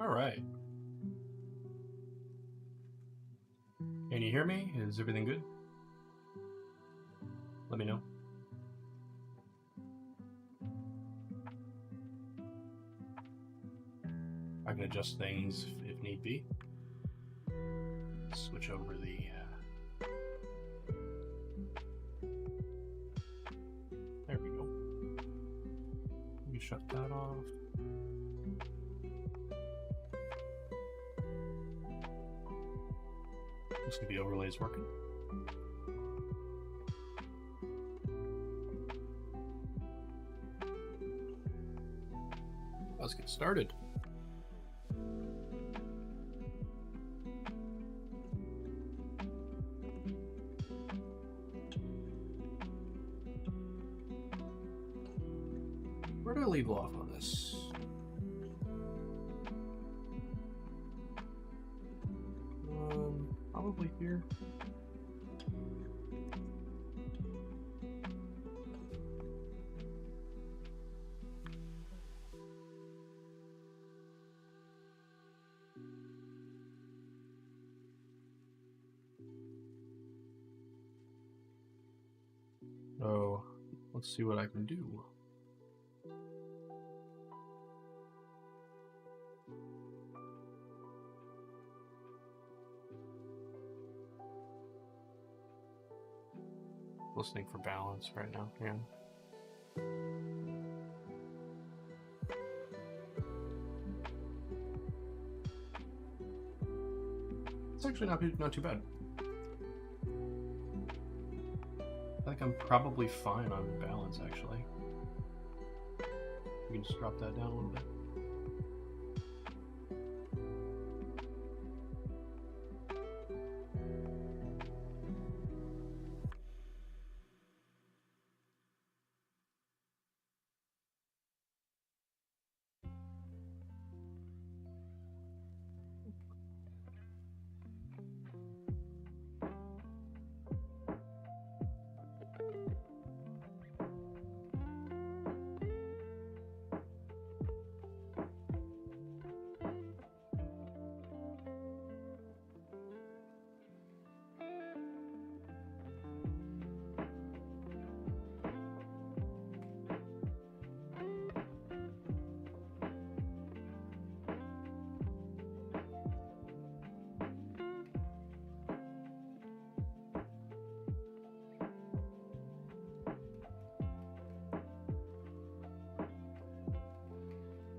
All right. Can you hear me? Is everything good? Let me know. I can adjust things if need be. Switch over the. There we go. Let me shut that off. Looks like the overlay's working. Let's get started. Where do I leave off on this? Probably here. Oh, let's see what I can do. Listening for balance right now, yeah. It's actually not too bad. I think I'm probably fine on balance, actually. You can just drop that down a little bit.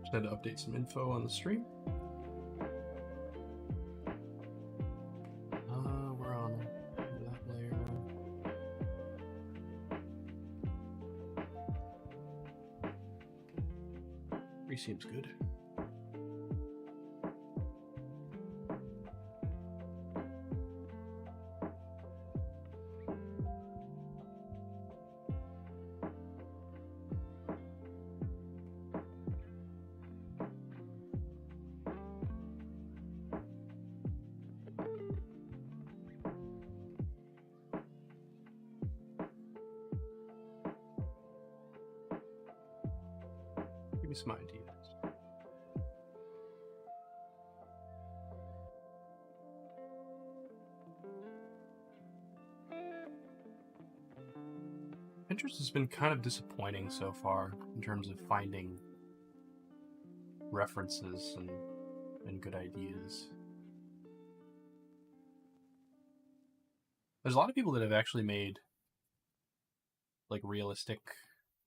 Just had to update some info on the stream. We're on that layer. Three seems good. Give me some ideas. Pinterest has been kind of disappointing so far in terms of finding references and good ideas. There's a lot of people that have actually made like realistic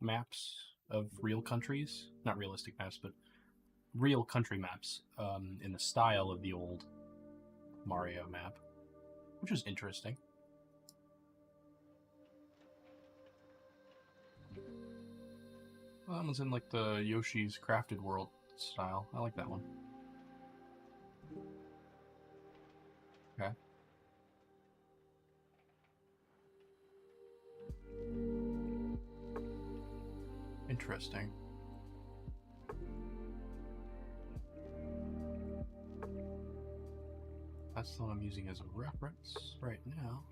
maps of real countries. Not realistic maps, but real country maps in the style of the old Mario map, which is interesting. Well, that one's in like the Yoshi's Crafted World style. I like that one. Okay. Interesting. That's the one I'm using as a reference right now.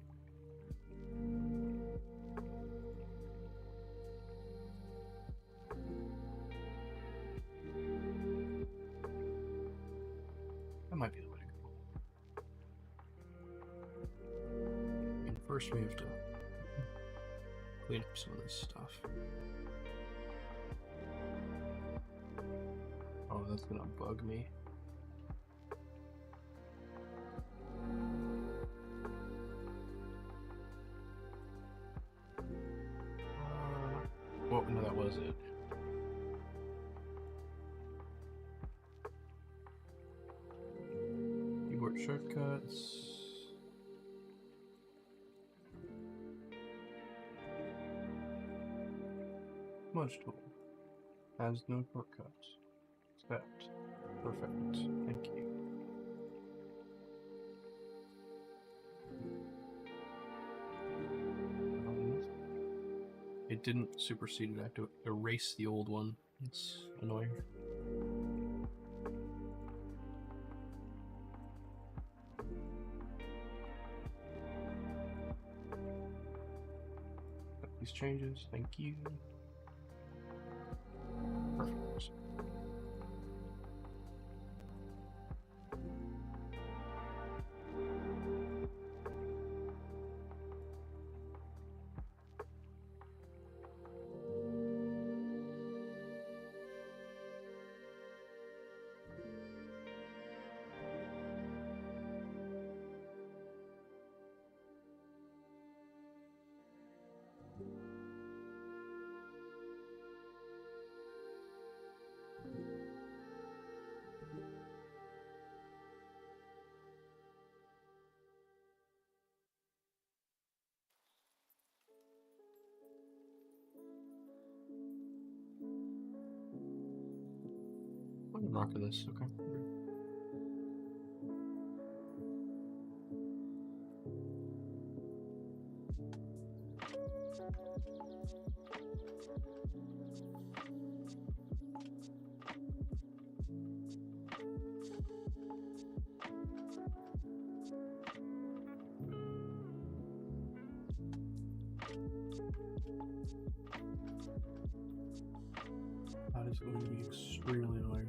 might be the way to go. And first we have to clean up some of this stuff. Oh, that's gonna bug me. Well, no, that was it. Keyboard shortcuts. Smudge tool. Has no shortcuts. Accept. Perfect. Thank you. It didn't supersede it. I have to erase the old one. It's annoying. Got these changes. Thank you. Perfect. I'm rocking this. Okay. That is going to be extremely annoying.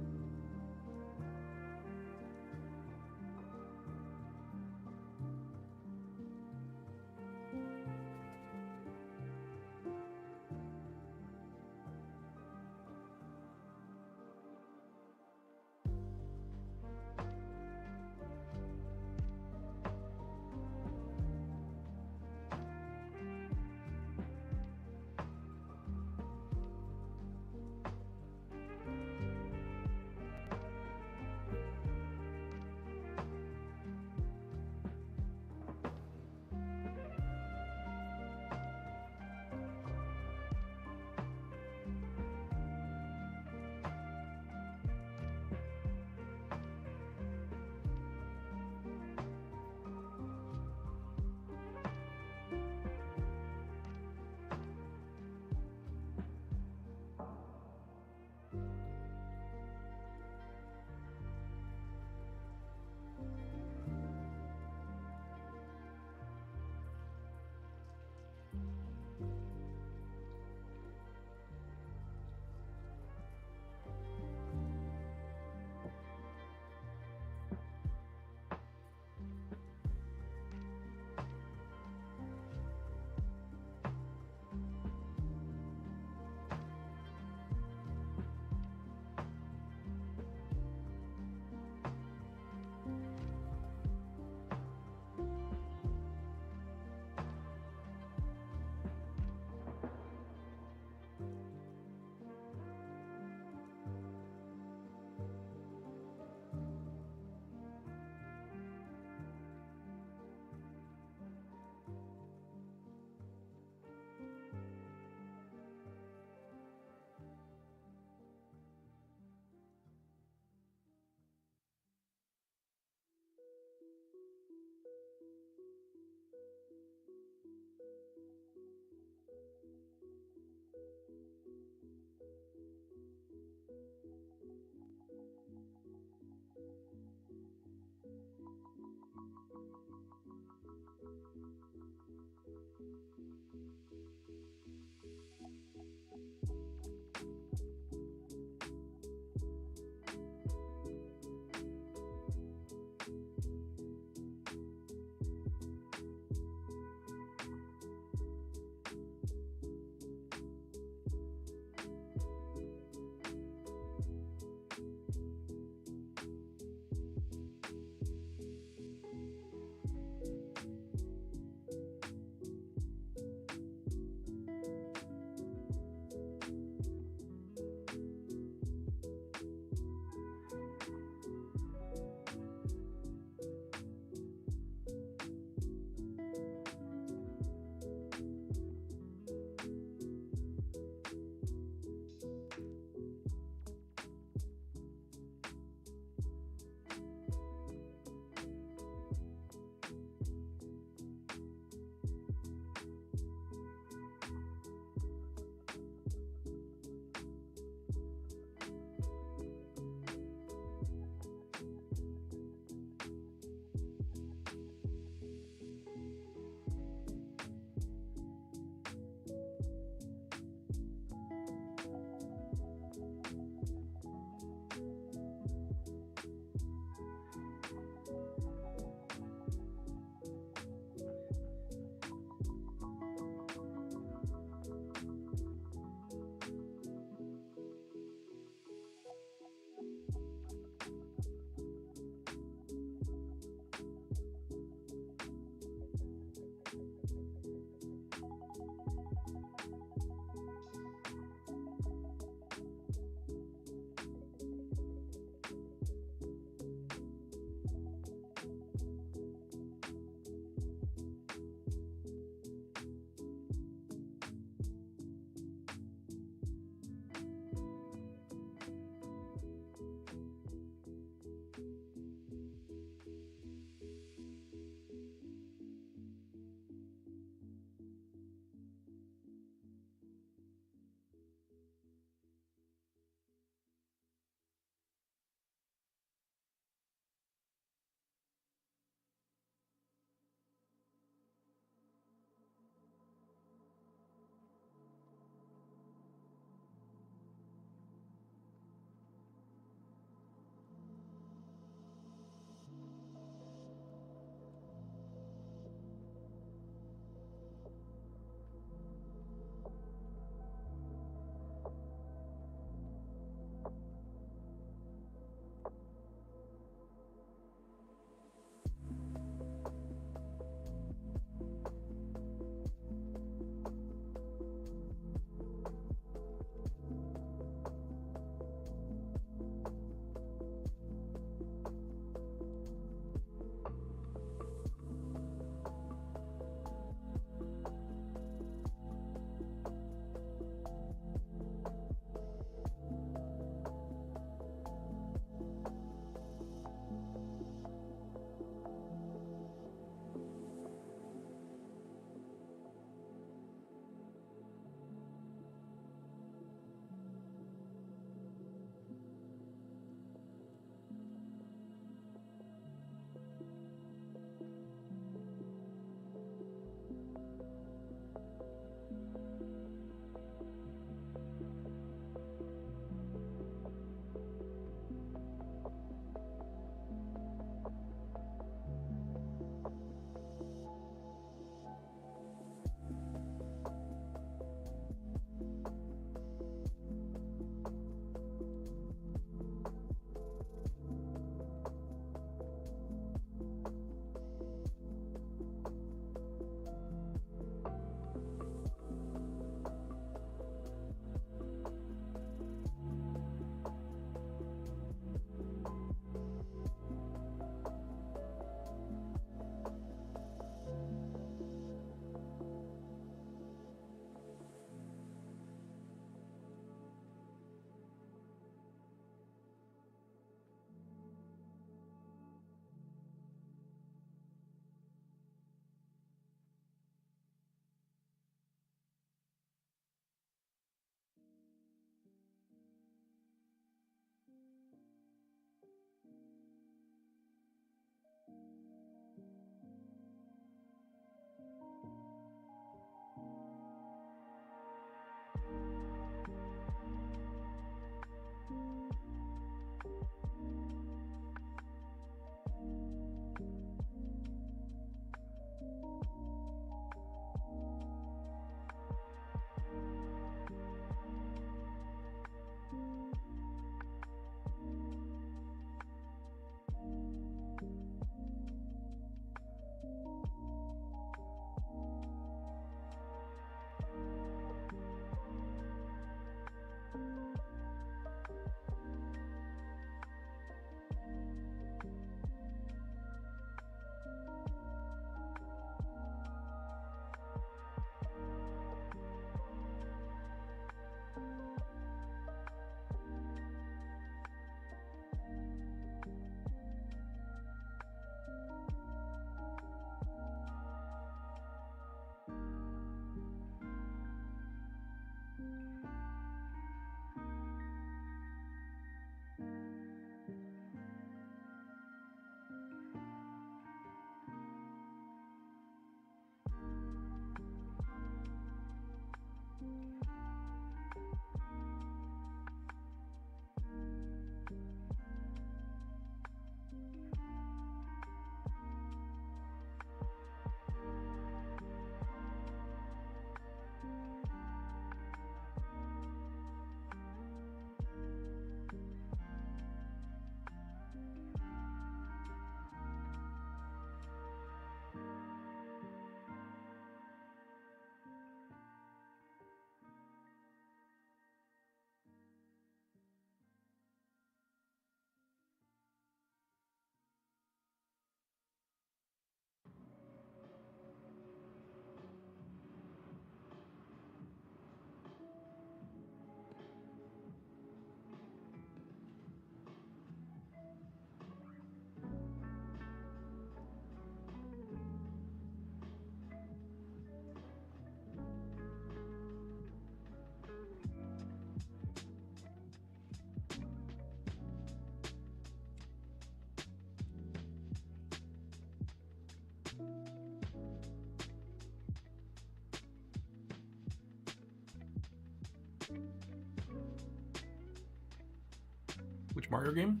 Which Mario game?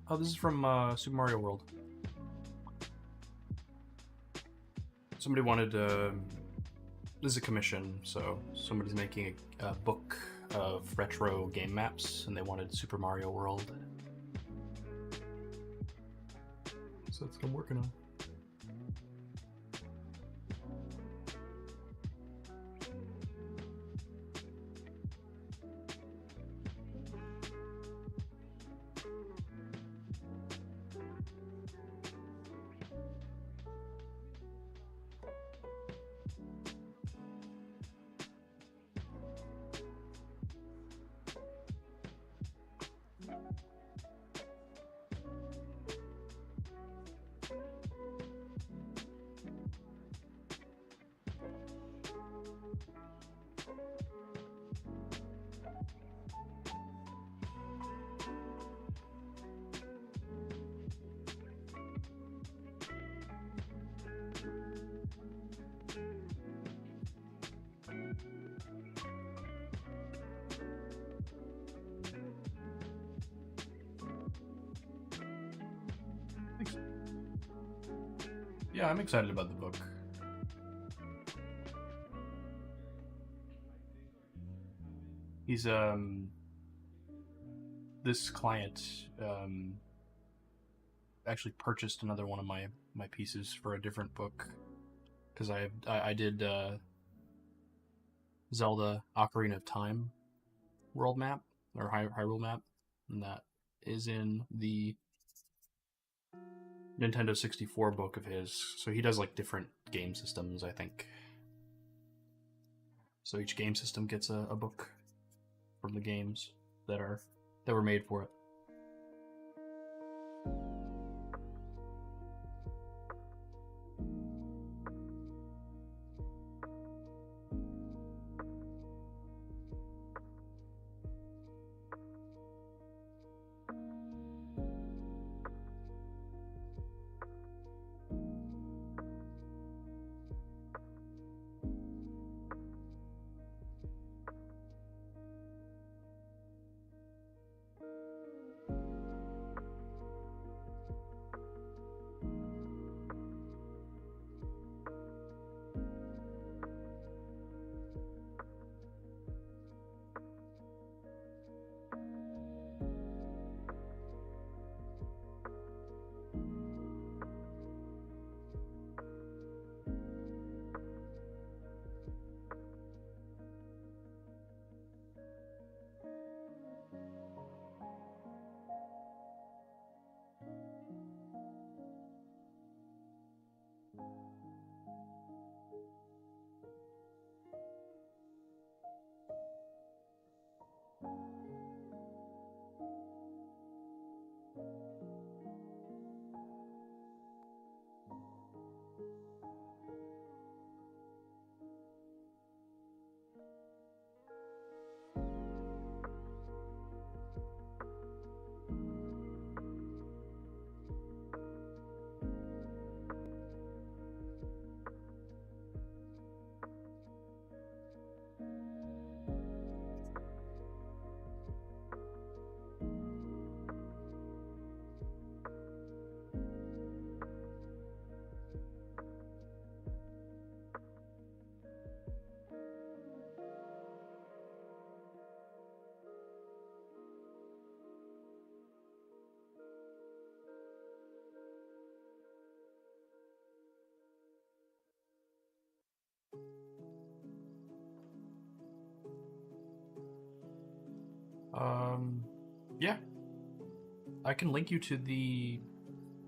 Oh, this is from Super Mario World. Somebody wanted this is a commission, so somebody's making a book of retro game maps, and they wanted Super Mario World. So that's what I'm working on. Yeah, I'm excited about the book. He's this client actually purchased another one of my pieces for a different book, because I did Zelda Ocarina of Time world map, or Hyrule map, and that is in the Nintendo 64 book of his. So he does like different game systems, I think. So each game system gets a book from the games that were made for it. Yeah, I can link you to the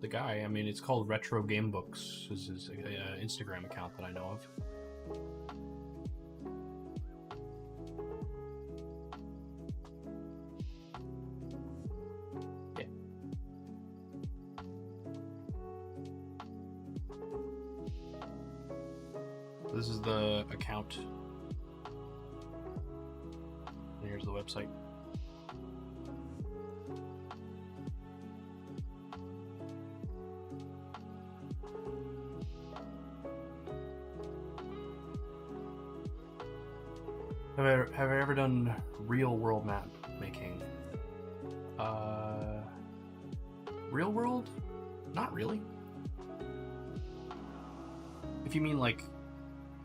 guy. I mean, it's called Retro Game Books. Is his Instagram account that I know of. Yeah. This is the account. And here's the website. Have I ever done real world map making? Real world? Not really. If you mean like,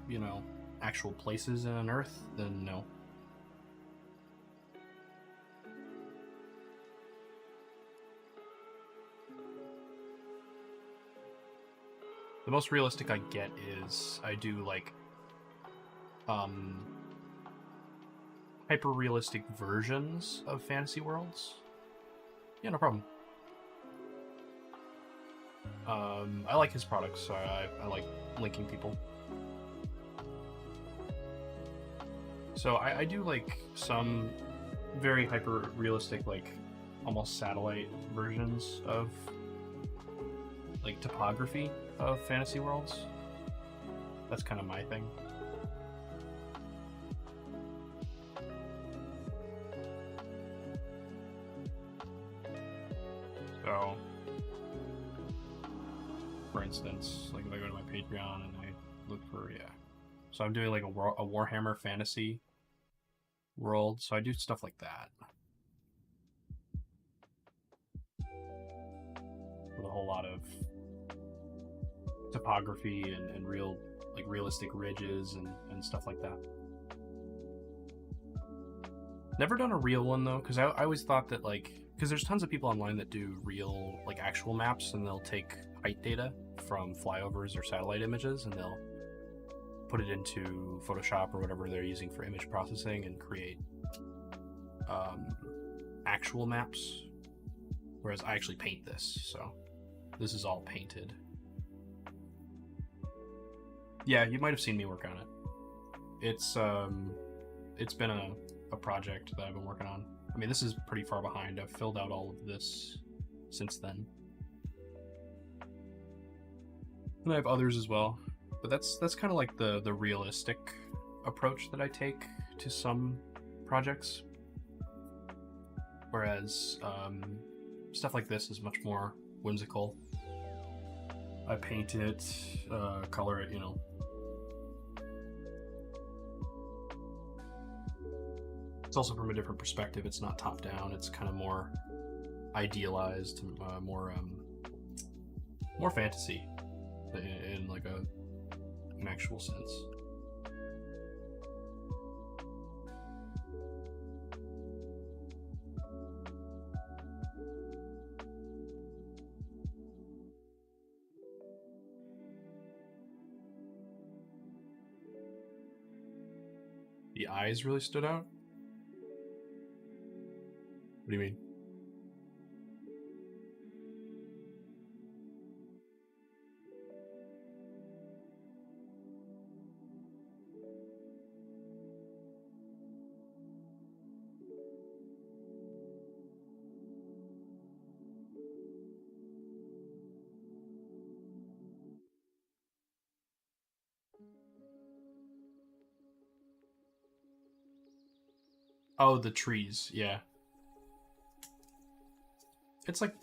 you know, actual places on Earth, then no. The most realistic I get is I do like hyper realistic versions of fantasy worlds. Yeah, no problem. I like his products, so I like linking people. So I do like some very hyper realistic, like almost satellite versions of like topography of fantasy worlds. That's kind of my thing. So, for instance, like if I go to my Patreon and I look for, yeah. So I'm doing like a Warhammer fantasy world, so I do stuff like that. With a whole lot of topography and real, like realistic ridges and stuff like that. Never done a real one though, because I always thought that like, because there's tons of people online that do real, like actual maps, and they'll take height data from flyovers or satellite images and they'll put it into Photoshop or whatever they're using for image processing and create actual maps. Whereas I actually paint this, so this is all painted. Yeah, you might have seen me work on it. It's been a project that I've been working on. I mean, this is pretty far behind. I've filled out all of this since then. And I have others as well. But that's kind of like the realistic approach that I take to some projects. Whereas stuff like this is much more whimsical. I paint it, color it, you know. It's also from a different perspective. It's not top down. It's kind of more idealized, more fantasy in like an actual sense. The eyes really stood out? What do you mean? Oh, the trees, yeah. It's like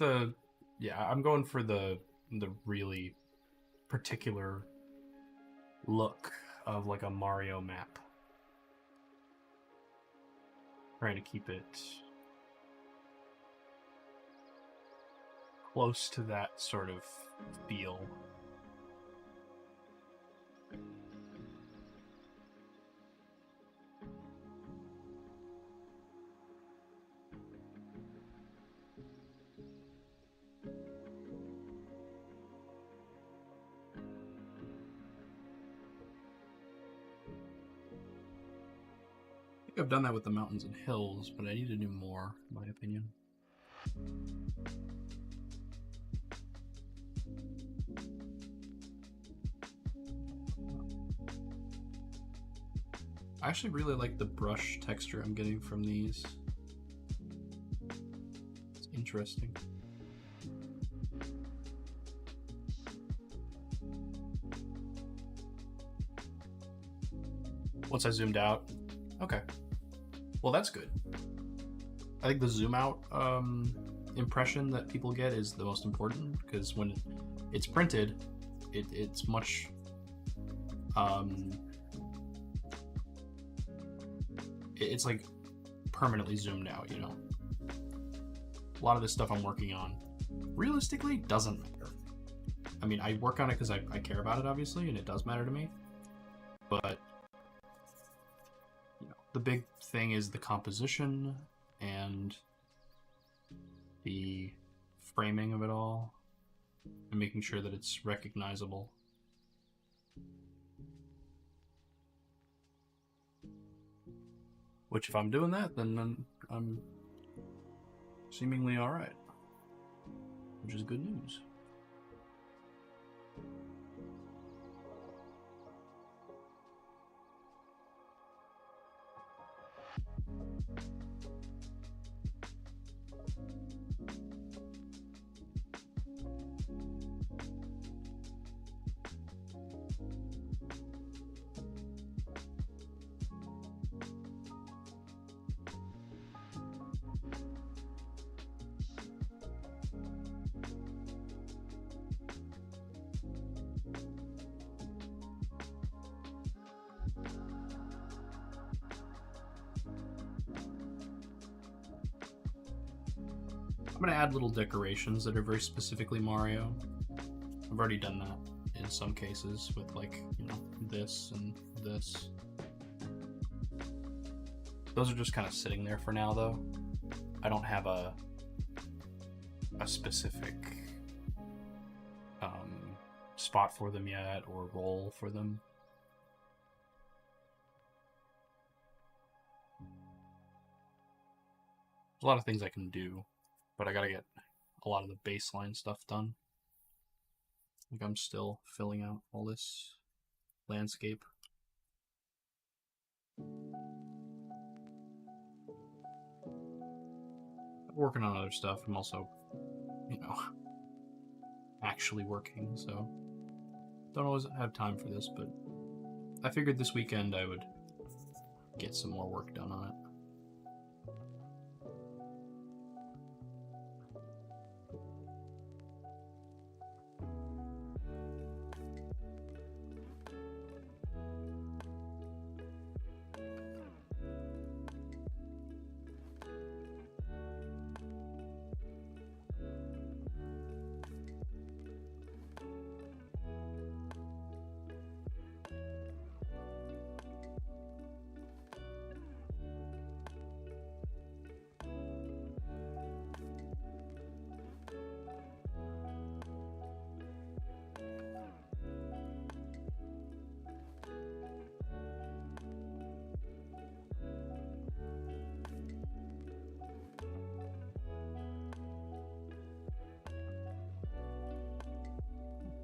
yeah, I'm going for the really particular look of like a Mario map. Trying to keep it close to that sort of feel. I've done that with the mountains and hills, but I need to do more, in my opinion. I actually really like the brush texture I'm getting from these. It's interesting. Once I zoomed out, okay. Well, that's good. I think the zoom out impression that people get is the most important, because when it's printed, it's much it's like permanently zoomed out, you know. a lot of this stuff I'm working on realistically doesn't matter. I mean, I work on it because I care about it, obviously, and it does matter to me. But, you know, the big thing is the composition and the framing of it all, and making sure that it's recognizable. Which, if I'm doing that, then I'm seemingly alright. Which is good news. I'm gonna add little decorations that are very specifically Mario. I've already done that in some cases with, like, you know, this and this. Those are just kind of sitting there for now, though. I don't have a specific spot for them yet, or role for them. There's a lot of things I can do, but I gotta get a lot of the baseline stuff done. Like, I'm still filling out all this landscape. I'm working on other stuff. I'm also, you know, actually working, so don't always have time for this, but I figured this weekend I would get some more work done on it.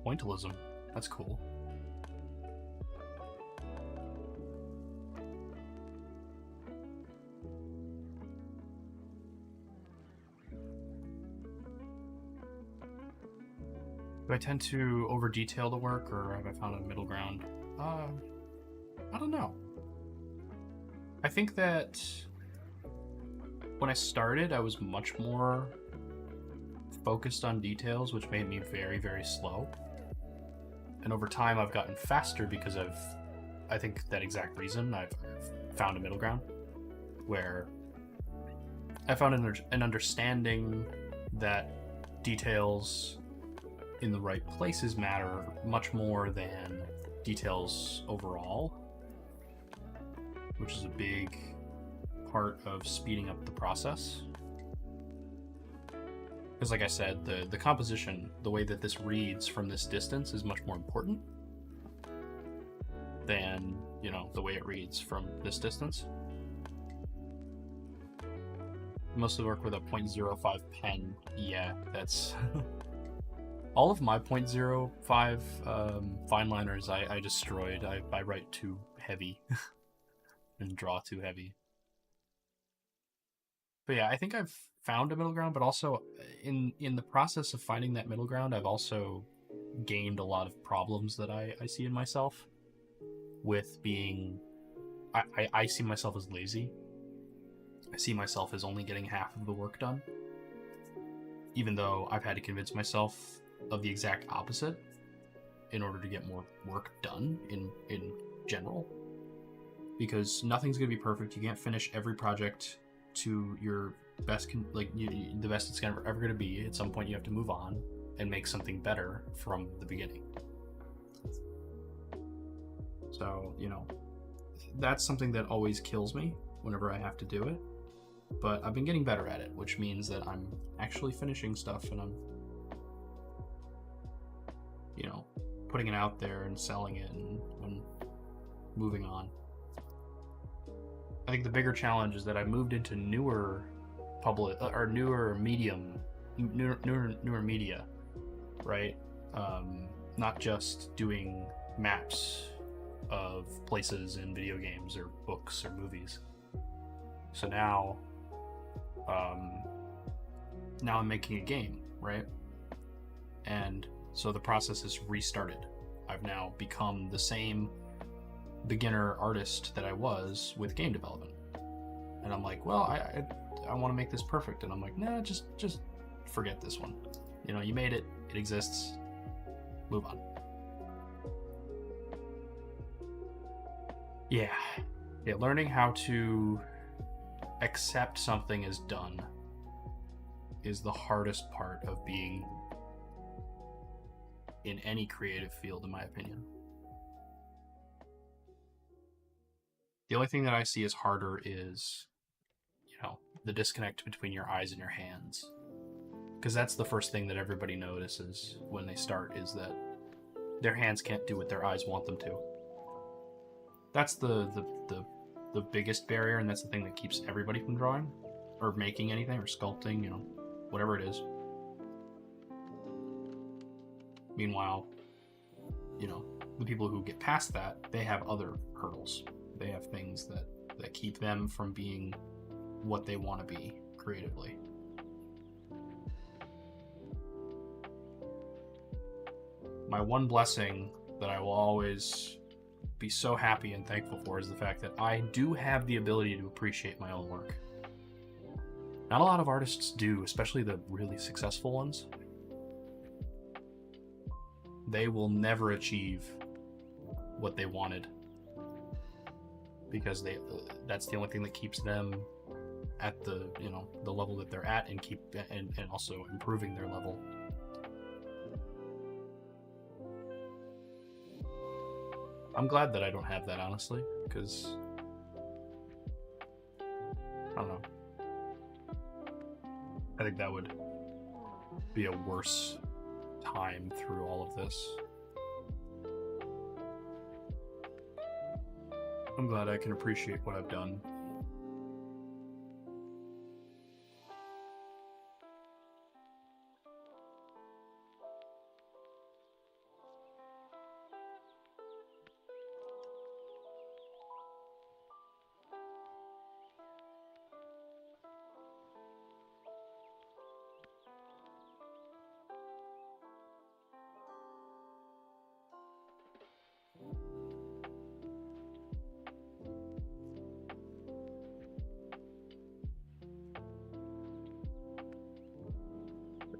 Pointillism. That's cool. Do I tend to over detail the work, or have I found a middle ground? I don't know. I think that when I started, I was much more focused on details, which made me very, very slow. And over time, I've gotten faster because of, I think, that exact reason. I've found a middle ground where I found an understanding that details in the right places matter much more than details overall, which is a big part of speeding up the process. Because, like I said, the composition, the way that this reads from this distance is much more important than, you know, the way it reads from this distance. Mostly work with a 0.05 pen. Yeah, that's... all of my 0.05 fine liners I destroyed. I write too heavy and draw too heavy. But yeah, I think I've found a middle ground, but also in the process of finding that middle ground, I've also gained a lot of problems that I see in myself with being... I see myself as lazy. I see myself as only getting half of the work done, even though I've had to convince myself of the exact opposite in order to get more work done in general. Because nothing's going to be perfect. You can't finish every project to your the best it's ever going to be. At some point, you have to move on and make something better from the beginning. So, that's something that always kills me whenever I have to do it. But I've been getting better at it, which means that I'm actually finishing stuff and I'm, putting it out there and selling it and moving on. I think the bigger challenge is that I moved into newer media, right? Not just doing maps of places in video games or books or movies. So now I'm making a game, right? And so the process is restarted. I've now become the same beginner artist that I was with game development. And I'm like, well, I want to make this perfect. And I'm like, nah, just forget this one. You made it. It exists. Move on. Yeah. Learning how to accept something as done is the hardest part of being in any creative field, in my opinion. The only thing that I see as harder is, the disconnect between your eyes and your hands. Because that's the first thing that everybody notices when they start, is that their hands can't do what their eyes want them to. That's the biggest barrier, and that's the thing that keeps everybody from drawing or making anything or sculpting, whatever it is. Meanwhile, the people who get past that, they have other hurdles. They have things that keep them from being what they want to be creatively. My one blessing that I will always be so happy and thankful for is the fact that I do have the ability to appreciate my own work. Not a lot of artists do, especially the really successful ones. They will never achieve what they wanted because that's the only thing that keeps them at the level that they're at, and also improving their level. I'm glad that I don't have that, honestly, because I don't know. I think that would be a worse time through all of this. I'm glad I can appreciate what I've done.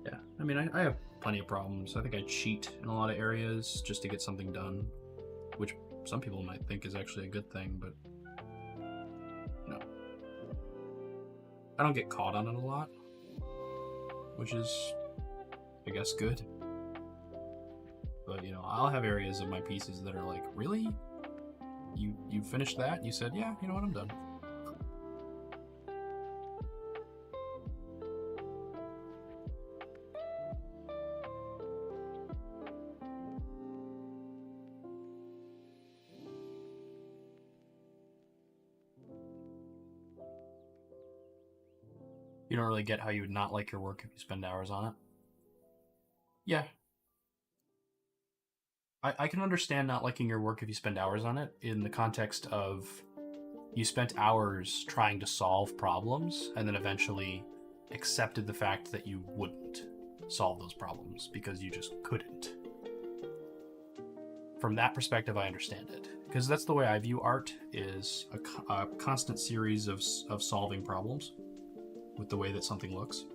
Yeah, I mean, I have plenty of problems. I think I cheat in a lot of areas just to get something done, which some people might think is actually a good thing, but no. I don't get caught on it a lot, which is, I guess, good. But, I'll have areas of my pieces that are like, really? You finished that? You said, yeah, you know what, I'm done. You don't really get how you would not like your work if you spend hours on it. Yeah. I can understand not liking your work if you spend hours on it in the context of you spent hours trying to solve problems and then eventually accepted the fact that you wouldn't solve those problems because you just couldn't. From that perspective, I understand it. Because that's the way I view art, is a constant series of solving problems with the way that something looks.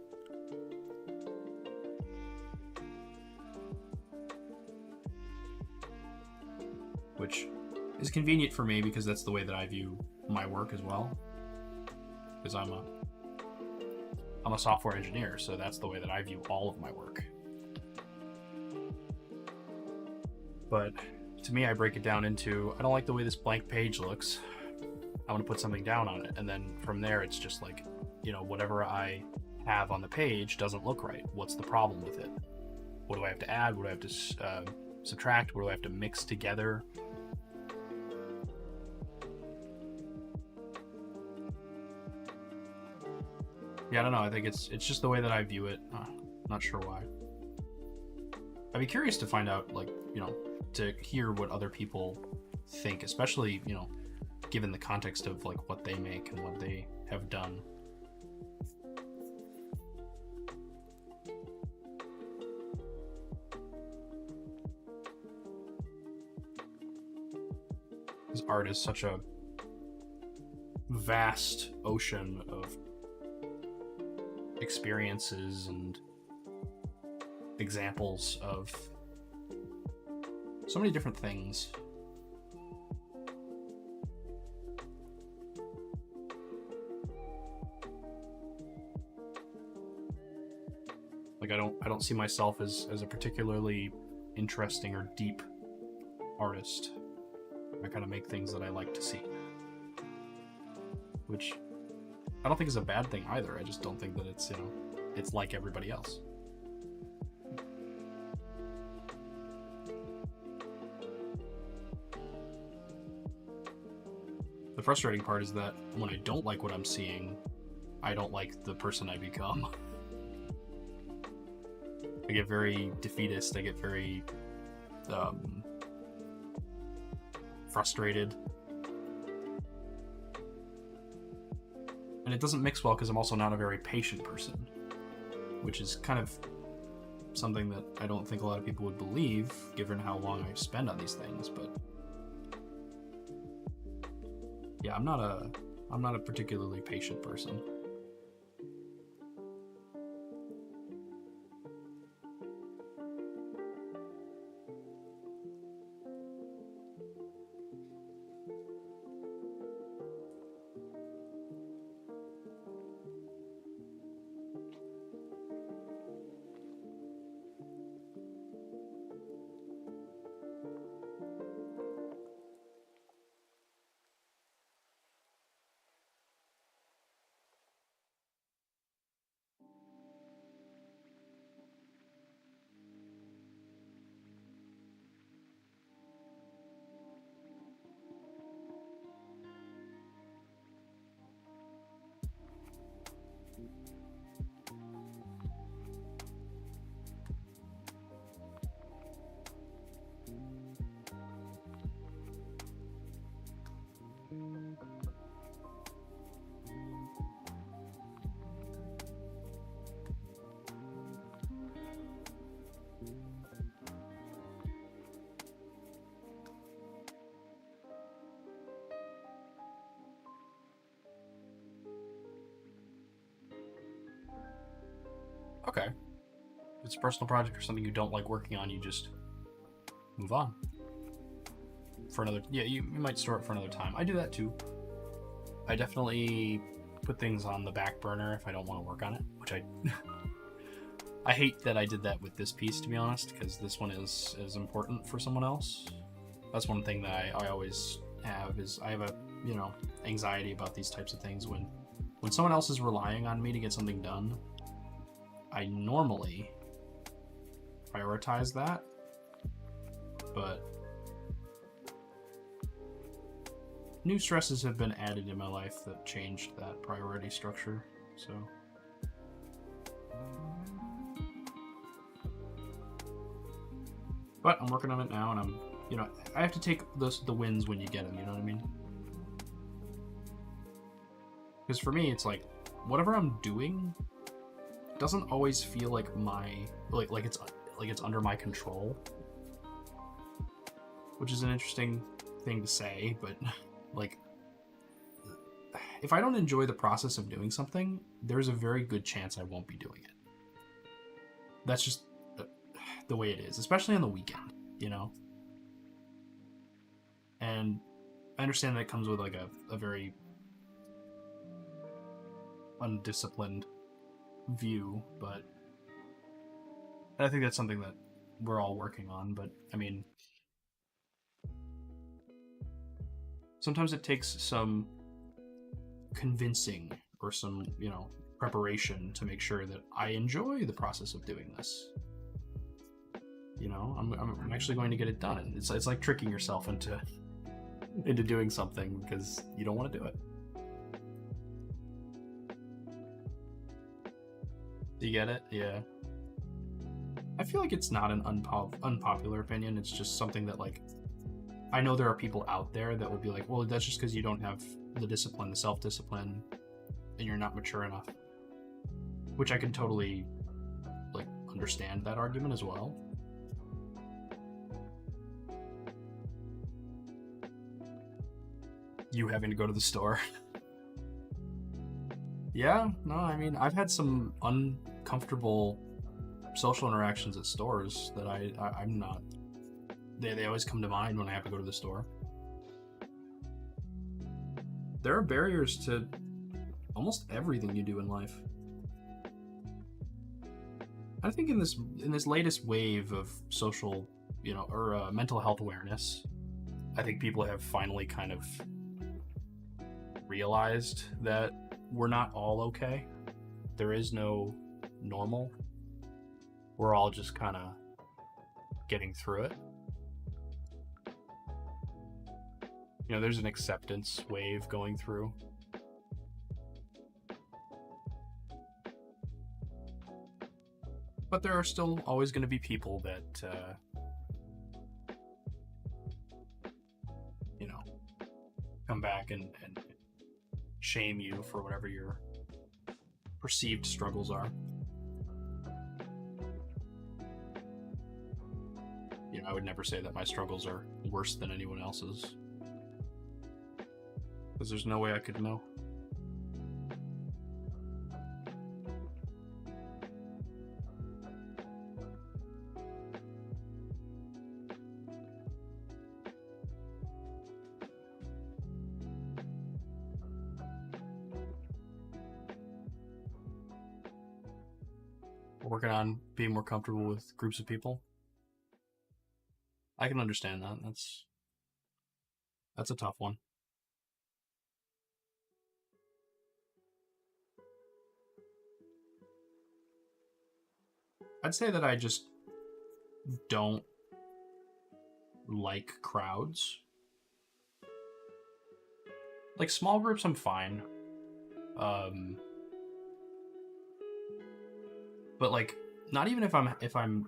Which is convenient for me because that's the way that I view my work as well. Because I'm I'm a software engineer, so that's the way that I view all of my work. But to me, I break it down into, I don't like the way this blank page looks. I want to put something down on it. And then from there, it's just like, you know, whatever I have on the page doesn't look right. What's the problem with it? What do I have to add? What do I have to subtract? What do I have to mix together? Yeah, I don't know. I think it's just the way that I view it. Not sure why. I'd be curious to find out, like, you know, to hear what other people think, especially, you know, given the context of like what they make and what they have done. Because art is such a vast ocean of experiences and examples of so many different things. Like I don't see myself as a particularly interesting or deep artist. I kind of make things that I like to see, which I don't think is a bad thing either. I just don't think that it's, you know, it's like everybody else. The frustrating part is that when I don't like what I'm seeing, I don't like the person I become. I get very defeatist. I get very frustrated. And it doesn't mix well because I'm also not a very patient person, which is kind of something that I don't think a lot of people would believe given how long I spend on these things. But yeah, I'm not a particularly patient person. Okay. If it's a personal project or something you don't like working on, you just move on. For another, yeah, you might store it for another time. I do that too. I definitely put things on the back burner if I don't want to work on it, which I hate that I did that with this piece, to be honest, because this one is important for someone else. That's one thing that I always have, is I have a, you know, anxiety about these types of things. When someone else is relying on me to get something done, I normally prioritize that, but new stresses have been added in my life that changed that priority structure, so. But I'm working on it now, and you know, I have to take the wins when you get them, you know what I mean? Because for me, it's like, whatever I'm doing doesn't always feel like it's under my control, which is an interesting thing to say, but like, if I don't enjoy the process of doing something, there's a very good chance I won't be doing it. That's just the way it is, especially on the weekend, you know? And I understand that comes with like a very undisciplined view, but I think that's something that we're all working on. But I mean, sometimes it takes some convincing or some, preparation to make sure that I enjoy the process of doing this. I'm actually going to get it done. It's like tricking yourself into doing something because you don't want to do it. Do you get it? Yeah. I feel like it's not an unpopular opinion. It's just something that, like, I know there are people out there that would be like, well, that's just because you don't have the discipline, the self-discipline, and you're not mature enough. Which I can totally, like, understand that argument as well. You having to go to the store. Yeah, no, I mean, I've had some uncomfortable social interactions at stores that I'm not. They always come to mind when I have to go to the store. There are barriers to almost everything you do in life. I think in this latest wave of social, or mental health awareness, I think people have finally kind of realized that we're not all okay. There is no normal. We're all just kind of getting through it. There's an acceptance wave going through. But there are still always going to be people that, come back and shame you for whatever your perceived struggles are. I would never say that my struggles are worse than anyone else's. Because there's no way I could know. Working on being more comfortable with groups of people. I can understand that. That's a tough one. I'd say that I just don't like crowds. Like, small groups I'm fine. But, like, not even if I'm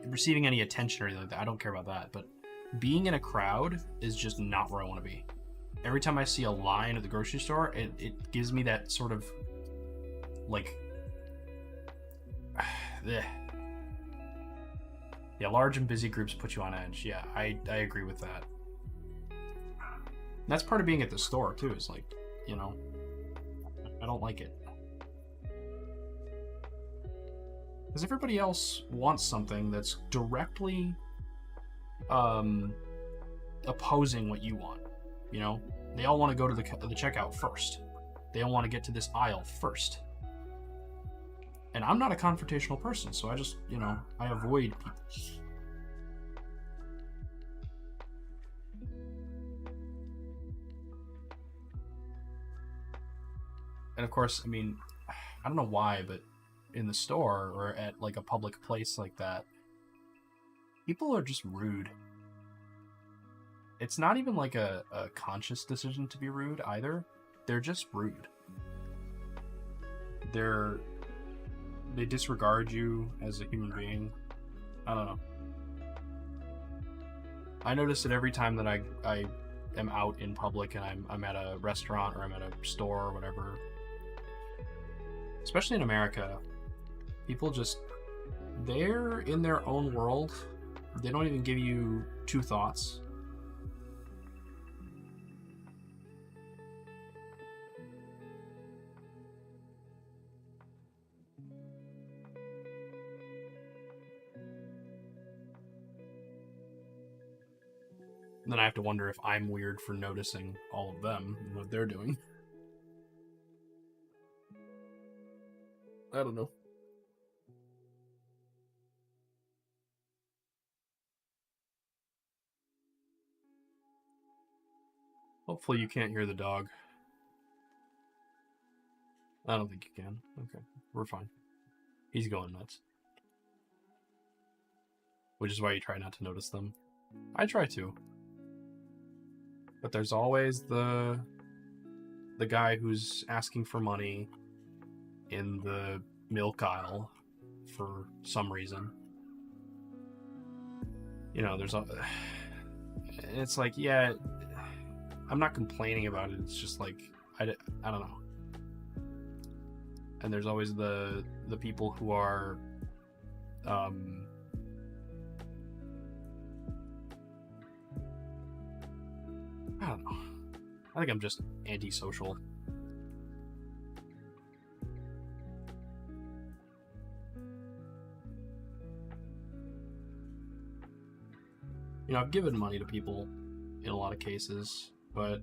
receiving any attention or anything like that. I don't care about that. But being in a crowd is just not where I want to be. Every time I see a line at the grocery store, it gives me that sort of, like, yeah, large and busy groups put you on edge. Yeah, I agree with that. And that's part of being at the store too, is like, I don't like it. Because everybody else wants something that's directly opposing what you want. They all want to go to the checkout first. They all want to get to this aisle first. And I'm not a confrontational person, so I just, I avoid people. And of course, I mean, I don't know why, but in the store or at like a public place like that, people are just rude. It's not even like a conscious decision to be rude either. They're just rude. They disregard you as a human being. I don't know. I notice it every time that I am out in public and I'm at a restaurant or I'm at a store or whatever. Especially in America, people they're in their own world. They don't even give you two thoughts. And then I have to wonder if I'm weird for noticing all of them and what they're doing. I don't know. Hopefully you can't hear the dog. I don't think you can. Okay, we're fine. He's going nuts. Which is why you try not to notice them. I try to. But there's always the guy who's asking for money in the milk aisle for some reason. You know, there's a... It's like, yeah, I'm not complaining about it. It's just like, I don't know. And there's always the people who are I don't know. I think I'm just antisocial. You know, I've given money to people in a lot of cases, but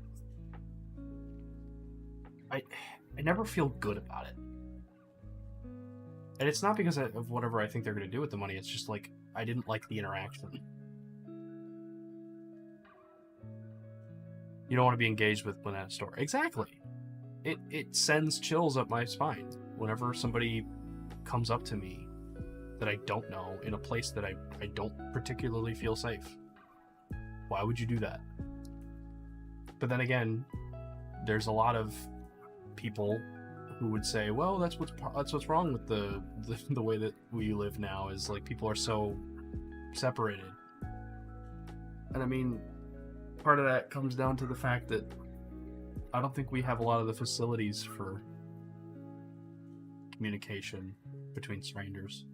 I never feel good about it. And it's not because of whatever I think they're going to do with the money. It's just like, I didn't like the interaction. You don't want to be engaged with when at a store. Exactly. It sends chills up my spine whenever somebody comes up to me that I don't know in a place that I don't particularly feel safe. Why would you do that? But then again, there's a lot of people who would say, well, that's what's wrong with the way that we live now, is like people are so separated. And I mean, part of that comes down to the fact that I don't think we have a lot of the facilities for communication between strangers.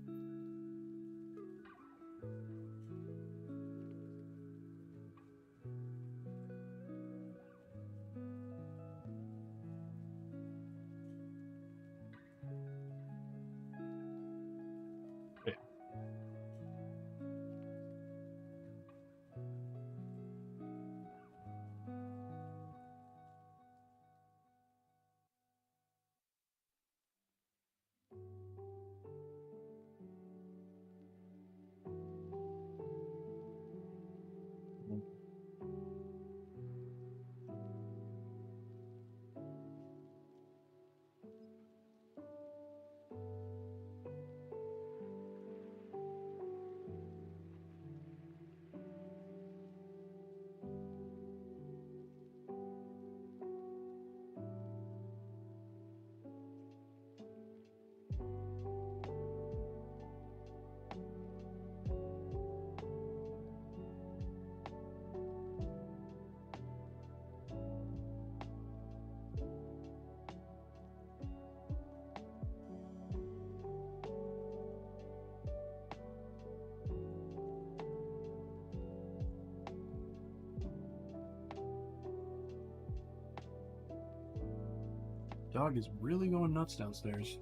Dog is really going nuts downstairs.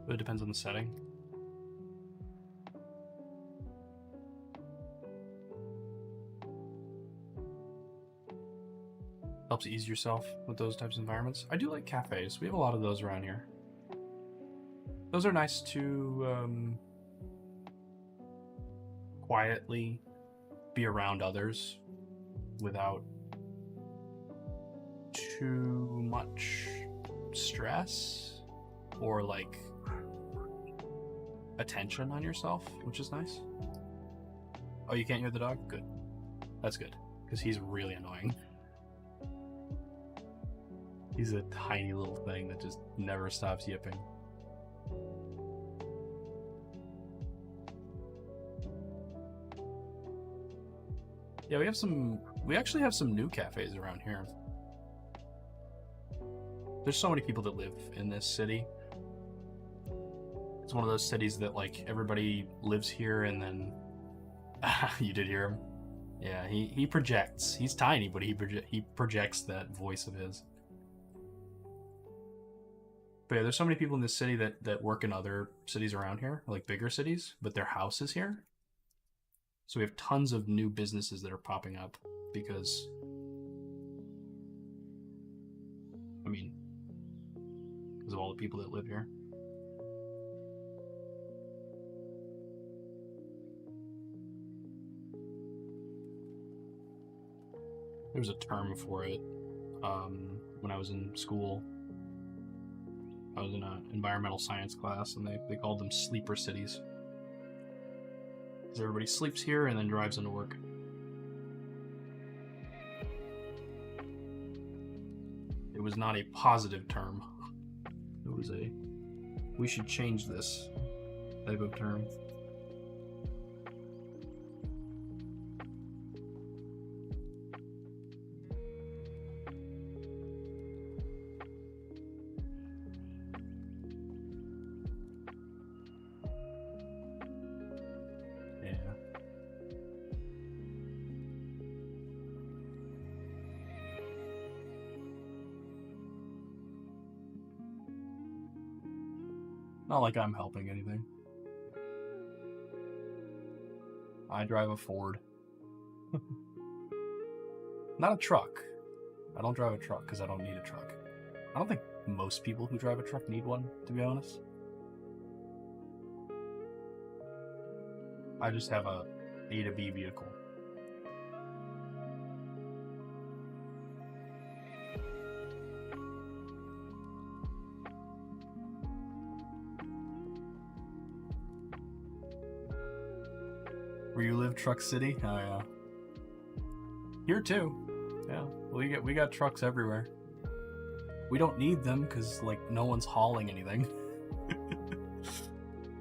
But it depends on the setting. Helps ease yourself with those types of environments. I do like cafes. We have a lot of those around here. Those are nice to quietly be around others without too much stress or like attention on yourself, which is nice. Oh, you can't hear the dog? Good. That's good, because he's really annoying. He's a tiny little thing that just never stops yipping. Yeah, we actually have some new cafes around here. There's so many people that live in this city. It's one of those cities that like everybody lives here and then you did hear him. Yeah, he projects. He's tiny, but he projects that voice of his. But yeah, there's so many people in this city that work in other cities around here, like bigger cities, but their house is here. So we have tons of new businesses that are popping up because, I mean, because of all the people that live here. There's a term for it. When I was in school, I was in an environmental science class, and they called them sleeper cities. Because everybody sleeps here and then drives into work. It was not a positive term. It was a, we should change this type of term. Not like I'm helping anything. I drive a Ford. Not a truck. I don't drive a truck because I don't need a truck. I don't think most people who drive a truck need one, to be honest. I just have a A to B vehicle. Where you live, Truck City? Oh yeah. Here too. Yeah, we got trucks everywhere. We don't need them because like no one's hauling anything.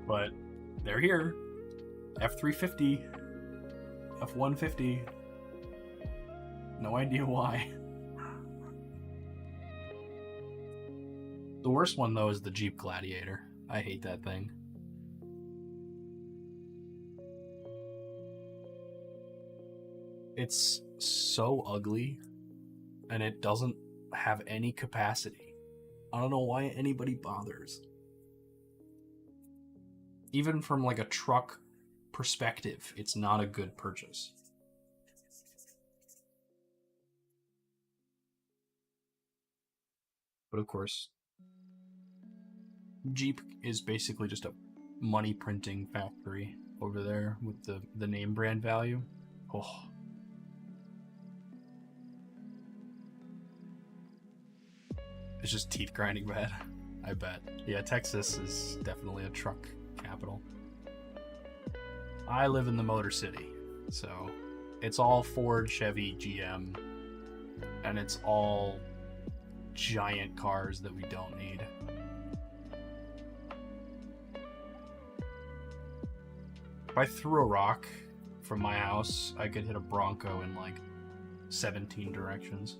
But they're here. F-350, F-150. No idea why. The worst one though is the Jeep Gladiator. I hate that thing. It's so ugly, and it doesn't have any capacity. I don't know why anybody bothers. Even from like a truck perspective, it's not a good purchase. But of course, Jeep is basically just a money printing factory over there with the name brand value. Oh. It's just teeth grinding bad, I bet. Yeah, Texas is definitely a truck capital. I live in the Motor City, so it's all Ford, Chevy, GM, and it's all giant cars that we don't need. If I threw a rock from my house, I could hit a Bronco in like 17 directions.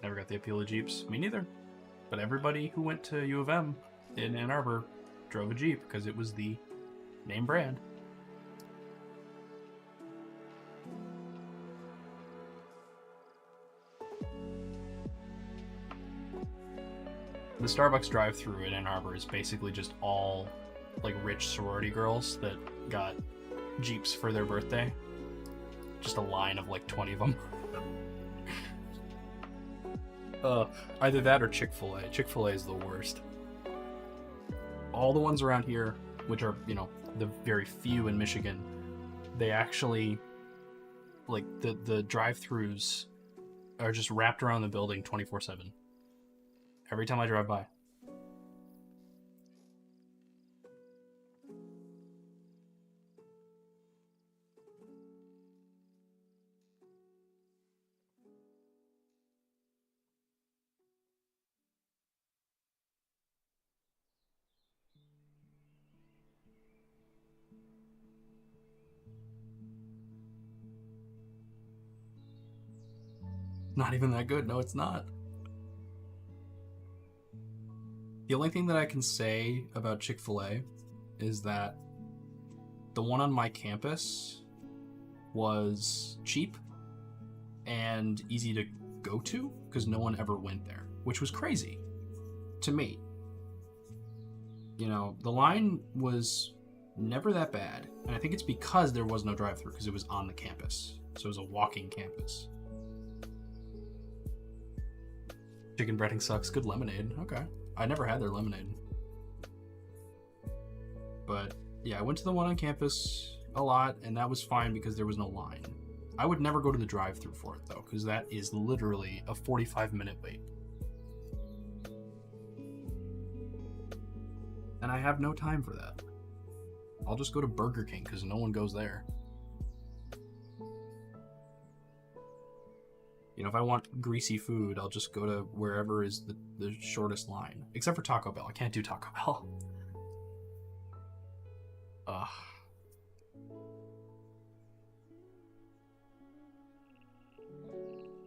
Never got the appeal of Jeeps. Me neither. But everybody who went to U of M in Ann Arbor drove a Jeep because it was the name brand. The Starbucks drive-thru in Ann Arbor is basically just all like rich sorority girls that got Jeeps for their birthday. Just a line of like 20 of them. Either that or Chick-fil-A. Chick-fil-A is the worst. All the ones around here, which are, you know, the very few in Michigan, they actually, like, the drive-thrus are just wrapped around the building 24/7. Every time I drive by. Not even that good. No, it's not. The only thing that I can say about Chick-fil-A is that the one on my campus was cheap and easy to go to because no one ever went there, which was crazy to me. You know, the line was never that bad. And I think it's because there was no drive-thru because it was on the campus. So it was a walking campus. Chicken breading sucks. Good lemonade. Okay. I never had their lemonade. But yeah, I went to the one on campus a lot, and that was fine because there was no line. I would never go to the drive-thru for it though, because that is literally a 45-minute wait. And I have no time for that. I'll just go to Burger King because no one goes there. You know, if I want greasy food, I'll just go to wherever is the shortest line. Except for Taco Bell. I can't do Taco Bell. Ugh.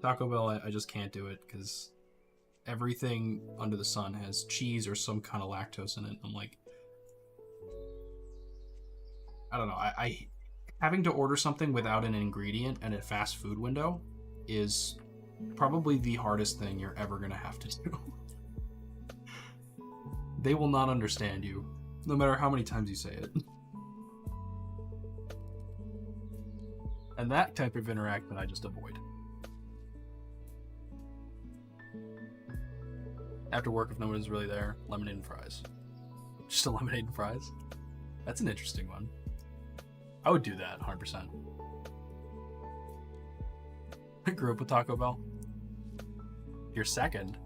Taco Bell, I just can't do it because everything under the sun has cheese or some kind of lactose in it. I'm like, I don't know. I having to order something without an ingredient at a fast food window is probably the hardest thing you're ever gonna have to do. They will not understand you, no matter how many times you say it. And that type of interaction I just avoid. After work, if no one is really there, lemonade and fries. Just a lemonade and fries? That's an interesting one. I would do that, 100%. I grew up with Taco Bell. You're second.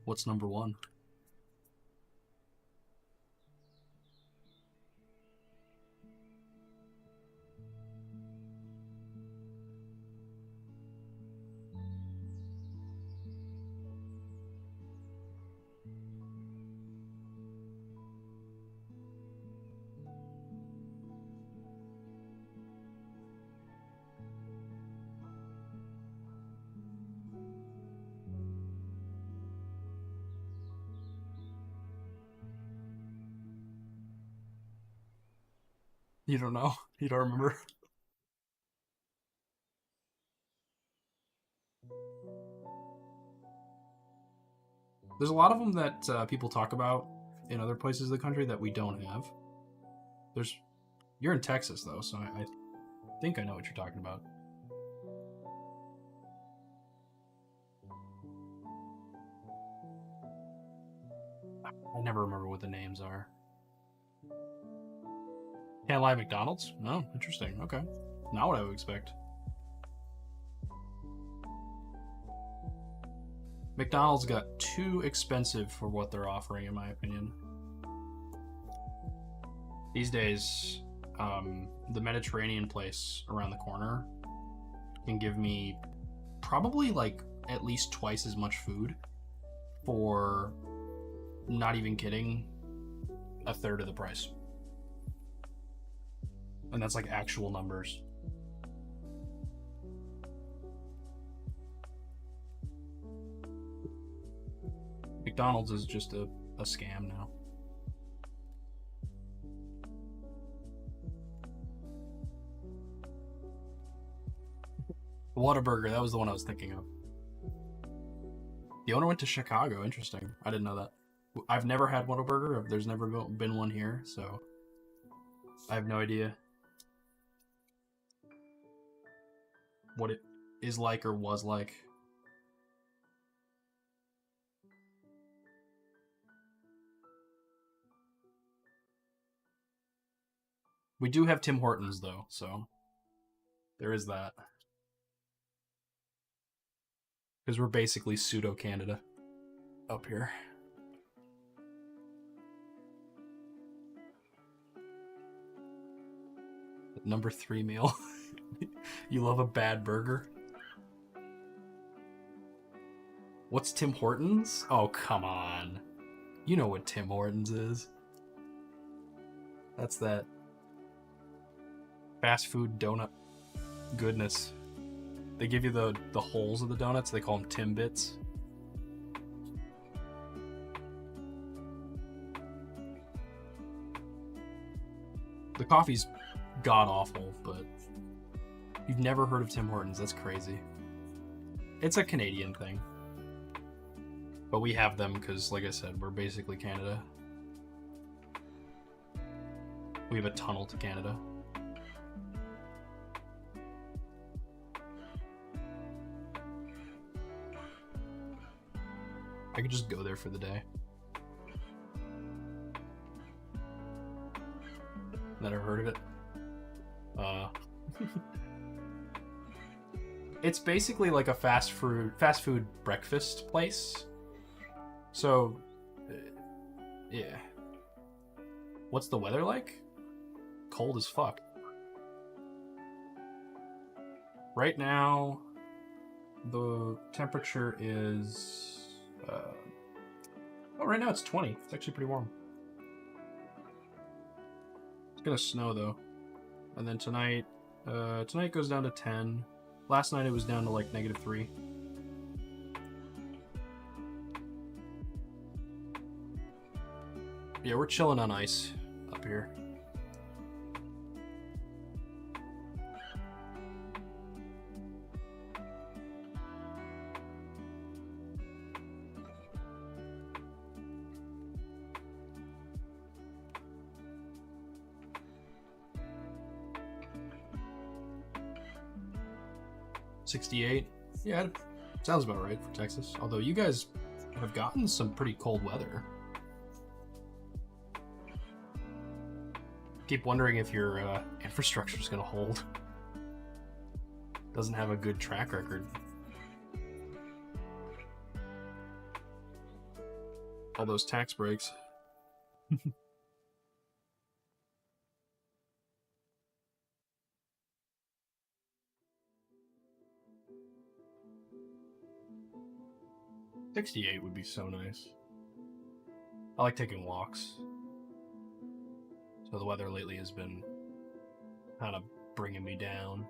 What's number one? You don't know? You don't remember? There's a lot of them that people talk about in other places of the country that we don't have. You're in Texas though, so I think I know what you're talking about. I never remember what the names are. Can't lie, McDonald's? No, interesting. Okay. Not what I would expect. McDonald's got too expensive for what they're offering, in my opinion. These days, the Mediterranean place around the corner can give me probably like at least twice as much food for, not even kidding, a third of the price. And that's like actual numbers. McDonald's is just a scam now. Whataburger, that was the one I was thinking of. The owner went to Chicago. Interesting. I didn't know that. I've never had Whataburger. There's never been one here, so I have no idea what it is like or was like. We do have Tim Hortons though, so there is that. Because we're basically pseudo Canada up here. Number 3 meal. You love a bad burger? What's Tim Hortons? Oh, come on. You know what Tim Hortons is. That's that fast food donut goodness. They give you the holes of the donuts. They call them Timbits. The coffee's god-awful, but you've never heard of Tim Hortons. That's crazy. It's a Canadian thing. But we have them because, like I said, we're basically Canada. We have a tunnel to Canada. I could just go there for the day. Never heard of it. It's basically like a fast food breakfast place. So, yeah. What's the weather like? Cold as fuck. Right now, the temperature is... oh, right now it's 20. It's actually pretty warm. It's gonna snow, though. And then tonight goes down to 10. Last night it was down to, like, -3. Yeah, we're chilling on ice up here. $68. Yeah, sounds about right for Texas. Although you guys have gotten some pretty cold weather. Keep wondering if your infrastructure is going to hold. Doesn't have a good track record. All those tax breaks. $68 would be so nice. I like taking walks. So the weather lately has been kind of bringing me down.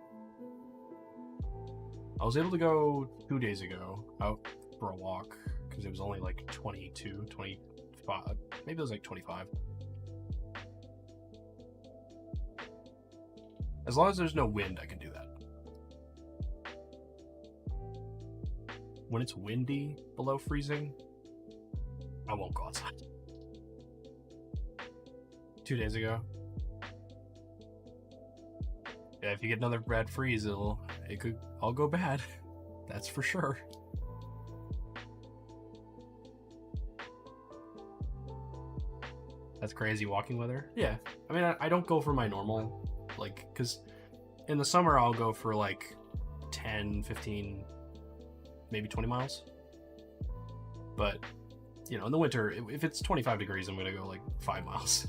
I was able to go 2 days ago out for a walk because it was only like 22, 25. Maybe it was like 25. As long as there's no wind, I can do that. When it's windy below freezing, I won't go outside. 2 days ago. Yeah, if you get another bad freeze, it could all go bad. That's for sure. That's crazy walking weather. Yeah, I mean, I don't go for my normal, like, because in the summer I'll go for like 10, 15, maybe 20 miles. But, you know, in the winter, if it's 25 degrees, I'm gonna go like 5 miles.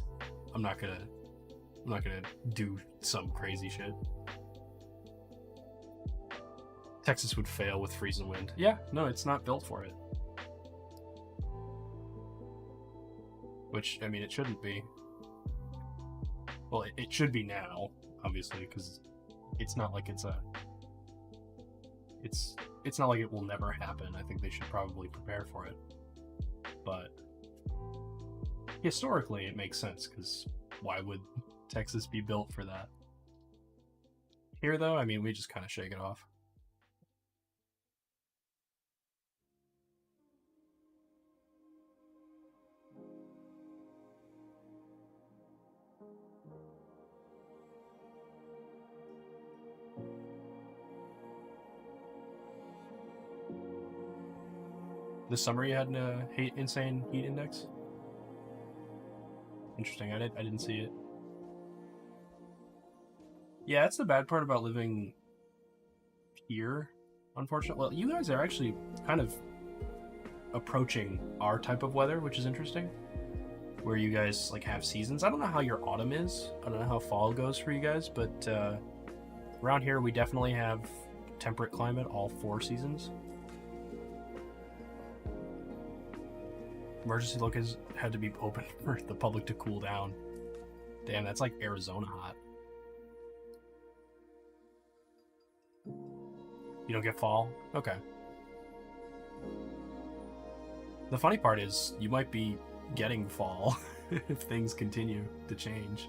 I'm not gonna do some crazy shit. Texas would fail with freezing wind. Yeah, no, it's not built for it. Which, I mean, it shouldn't be. Well, it should be now, obviously, because it's not like it's not like it will never happen. I think they should probably prepare for it. But historically, it makes sense, because why would Texas be built for that? Here, though, I mean, we just kind of shake it off. This summer you had an insane heat index? Interesting, I didn't see it. Yeah, that's the bad part about living here, unfortunately. Well, you guys are actually kind of approaching our type of weather, which is interesting. Where you guys like have seasons. I don't know how your autumn is. I don't know how fall goes for you guys, but around here we definitely have temperate climate all 4 seasons. Emergency look has had to be open for the public to cool down. Damn, that's like Arizona hot. You don't get fall? Okay. The funny part is you might be getting fall if things continue to change.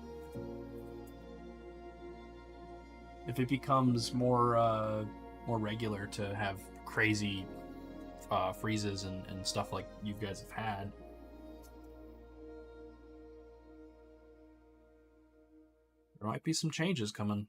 If it becomes more regular to have crazy freezes and stuff like you guys have had. There might be some changes coming.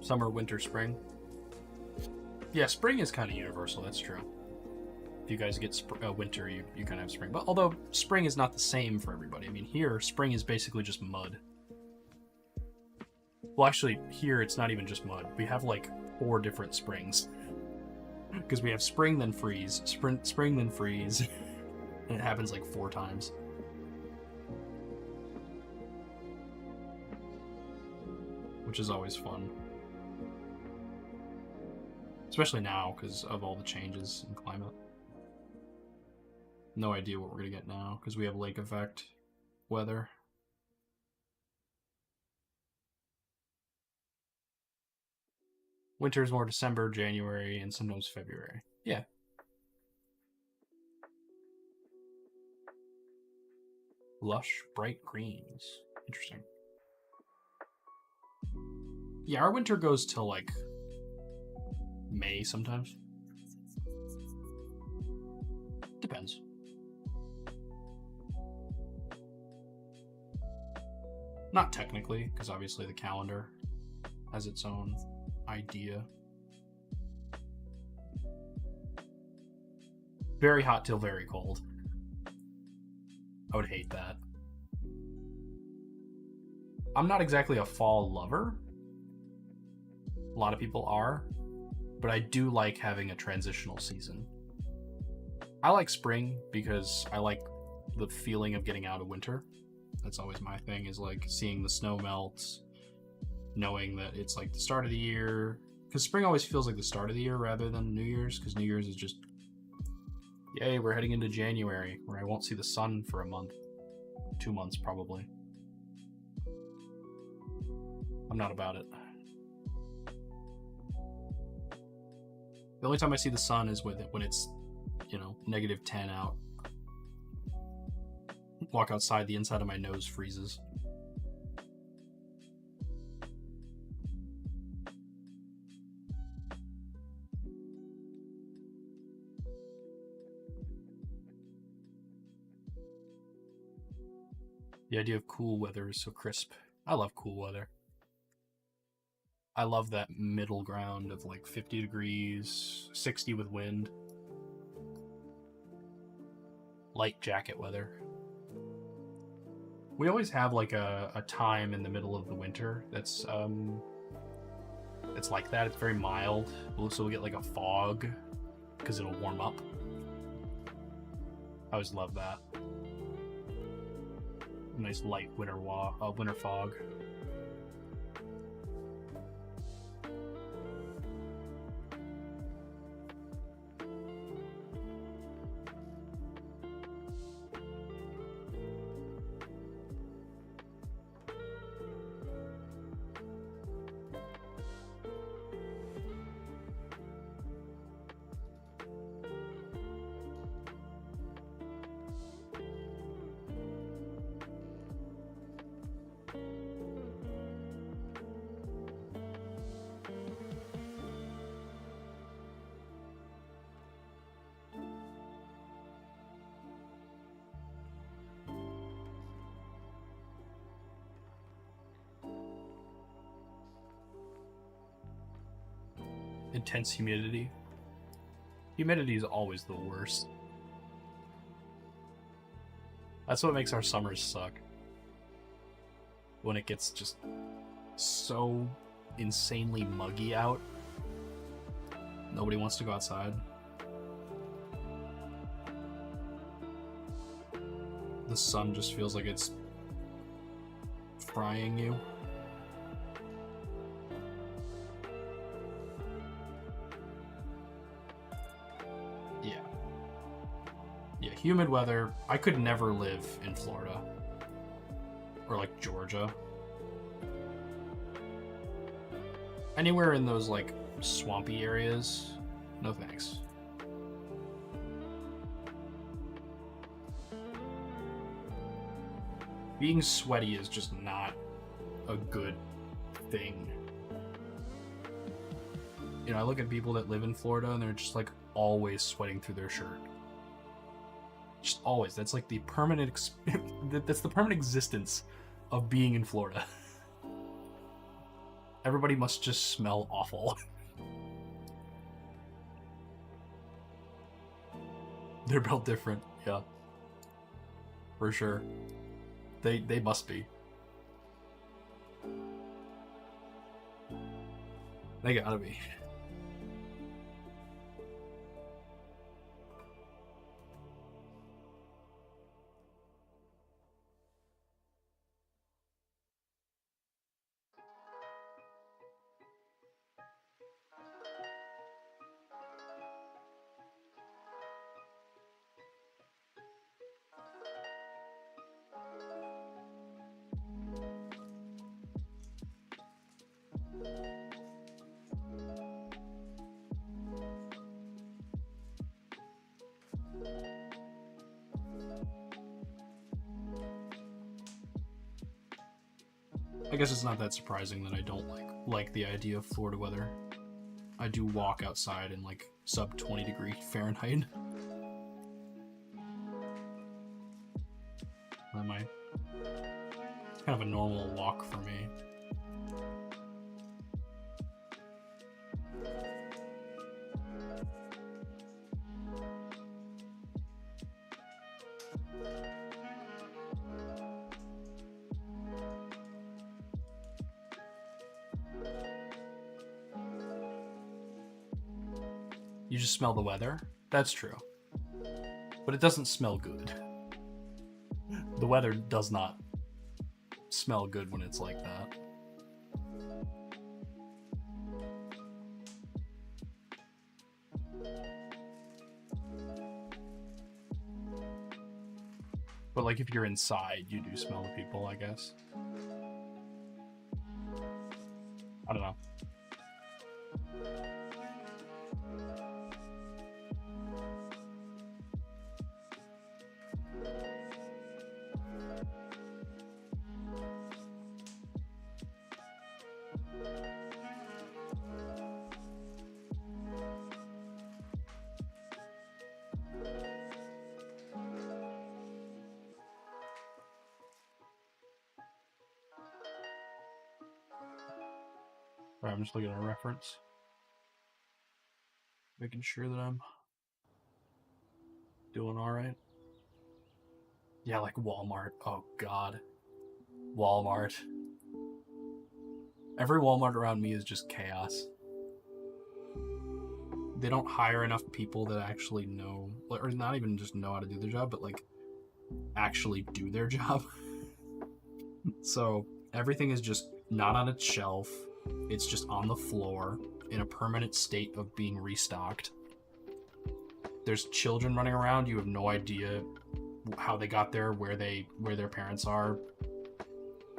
Summer, winter, spring. Yeah, spring is kind of universal, that's true. If you guys get winter, you kind of have spring. But although spring is not the same for everybody. I mean, here, spring is basically just mud. Well, actually, here it's not even just mud. We have like 4 different springs. Because we have spring, then freeze, spring, then freeze. And it happens like 4 times. Which is always fun. Especially now, because of all the changes in climate. No idea what we're going to get now, because we have lake effect weather. Winter's more December, January, and sometimes February. Yeah. Lush, bright greens. Interesting. Yeah, our winter goes till like May sometimes. Depends. Not technically, because obviously the calendar has its own idea. Very hot till very cold. I would hate that. I'm not exactly a fall lover. A lot of people are. But I do like having a transitional season. I like spring because I like the feeling of getting out of winter. That's always my thing, is like seeing the snow melt, knowing that it's like the start of the year. Because spring always feels like the start of the year rather than New Year's, because New Year's is just, yay, we're heading into January, where I won't see the sun for a month. 2 months, probably. I'm not about it. The only time I see the sun is when it's, -10 out. Walk outside, the inside of my nose freezes. The idea of cool weather is so crisp. I love cool weather. I love that middle ground of like 50 degrees, 60 with wind. Light jacket weather. We always have like a time in the middle of the winter that's it's like that. It's very mild. So we'll get like a fog because it'll warm up. I always love that. Nice light winter fog. Intense humidity. Humidity is always the worst. That's what makes our summers suck. When it gets just so insanely muggy out. Nobody wants to go outside. The sun just feels like it's frying you. Yeah, humid weather. I could never live in Florida. Or like Georgia. Anywhere in those like swampy areas, no thanks. Being sweaty is just not a good thing. You know, I look at people that live in Florida and they're just like always sweating through their shirt. Just always. That's like the permanent that's the permanent existence of being in Florida. Everybody must just smell awful. They're built different, yeah. For sure. They must be. They gotta be. I guess it's not that surprising that I don't like the idea of Florida weather. I do walk outside in like sub 20 degree Fahrenheit. It's kind of a normal walk for me. You just smell the weather? That's true. But it doesn't smell good. The weather does not smell good when it's like that. But like if you're inside, you do smell the people, I guess. I don't know. Alright, I'm just looking at a reference. Making sure that I'm doing alright. Yeah, like Walmart. Oh god. Walmart. Every Walmart around me is just chaos. They don't hire enough people that actually know, or not even just know how to do their job, but like actually do their job. So everything is just not on its shelf. It's just on the floor in a permanent state of being restocked. There's children running around. You have no idea how they got there, where their parents are.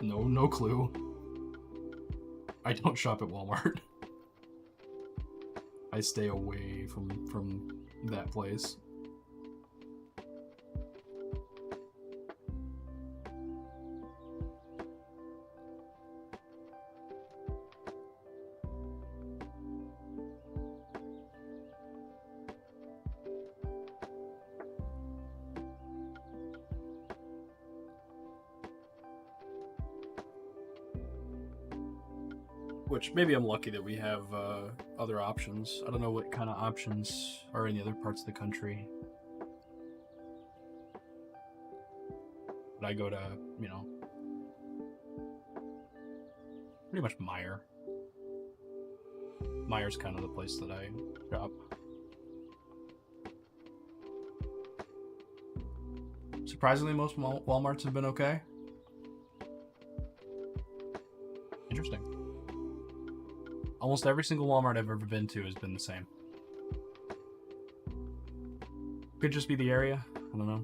No clue. I don't shop at Walmart. I stay away from that place. Which maybe I'm lucky that we have other options. I don't know what kind of options are in the other parts of the country. But I go to, you know, pretty much Meijer. Meijer's kind of the place that I shop. Surprisingly, most Walmarts have been okay. Interesting. Almost every single Walmart I've ever been to has been the same. Could just be the area. I don't know.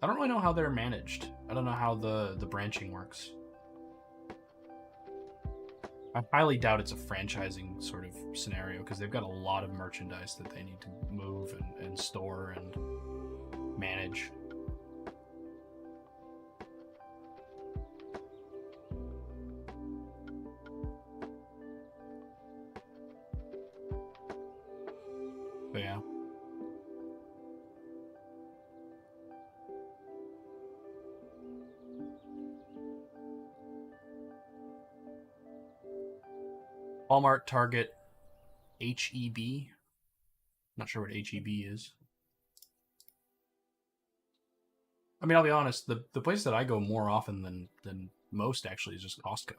I don't really know how they're managed. I don't know how the branching works. I highly doubt it's a franchising sort of scenario because they've got a lot of merchandise that they need to move and store and manage. Walmart, Target, HEB. Not sure what HEB is. I mean, I'll be honest. The place that I go more often than most actually is just Costco.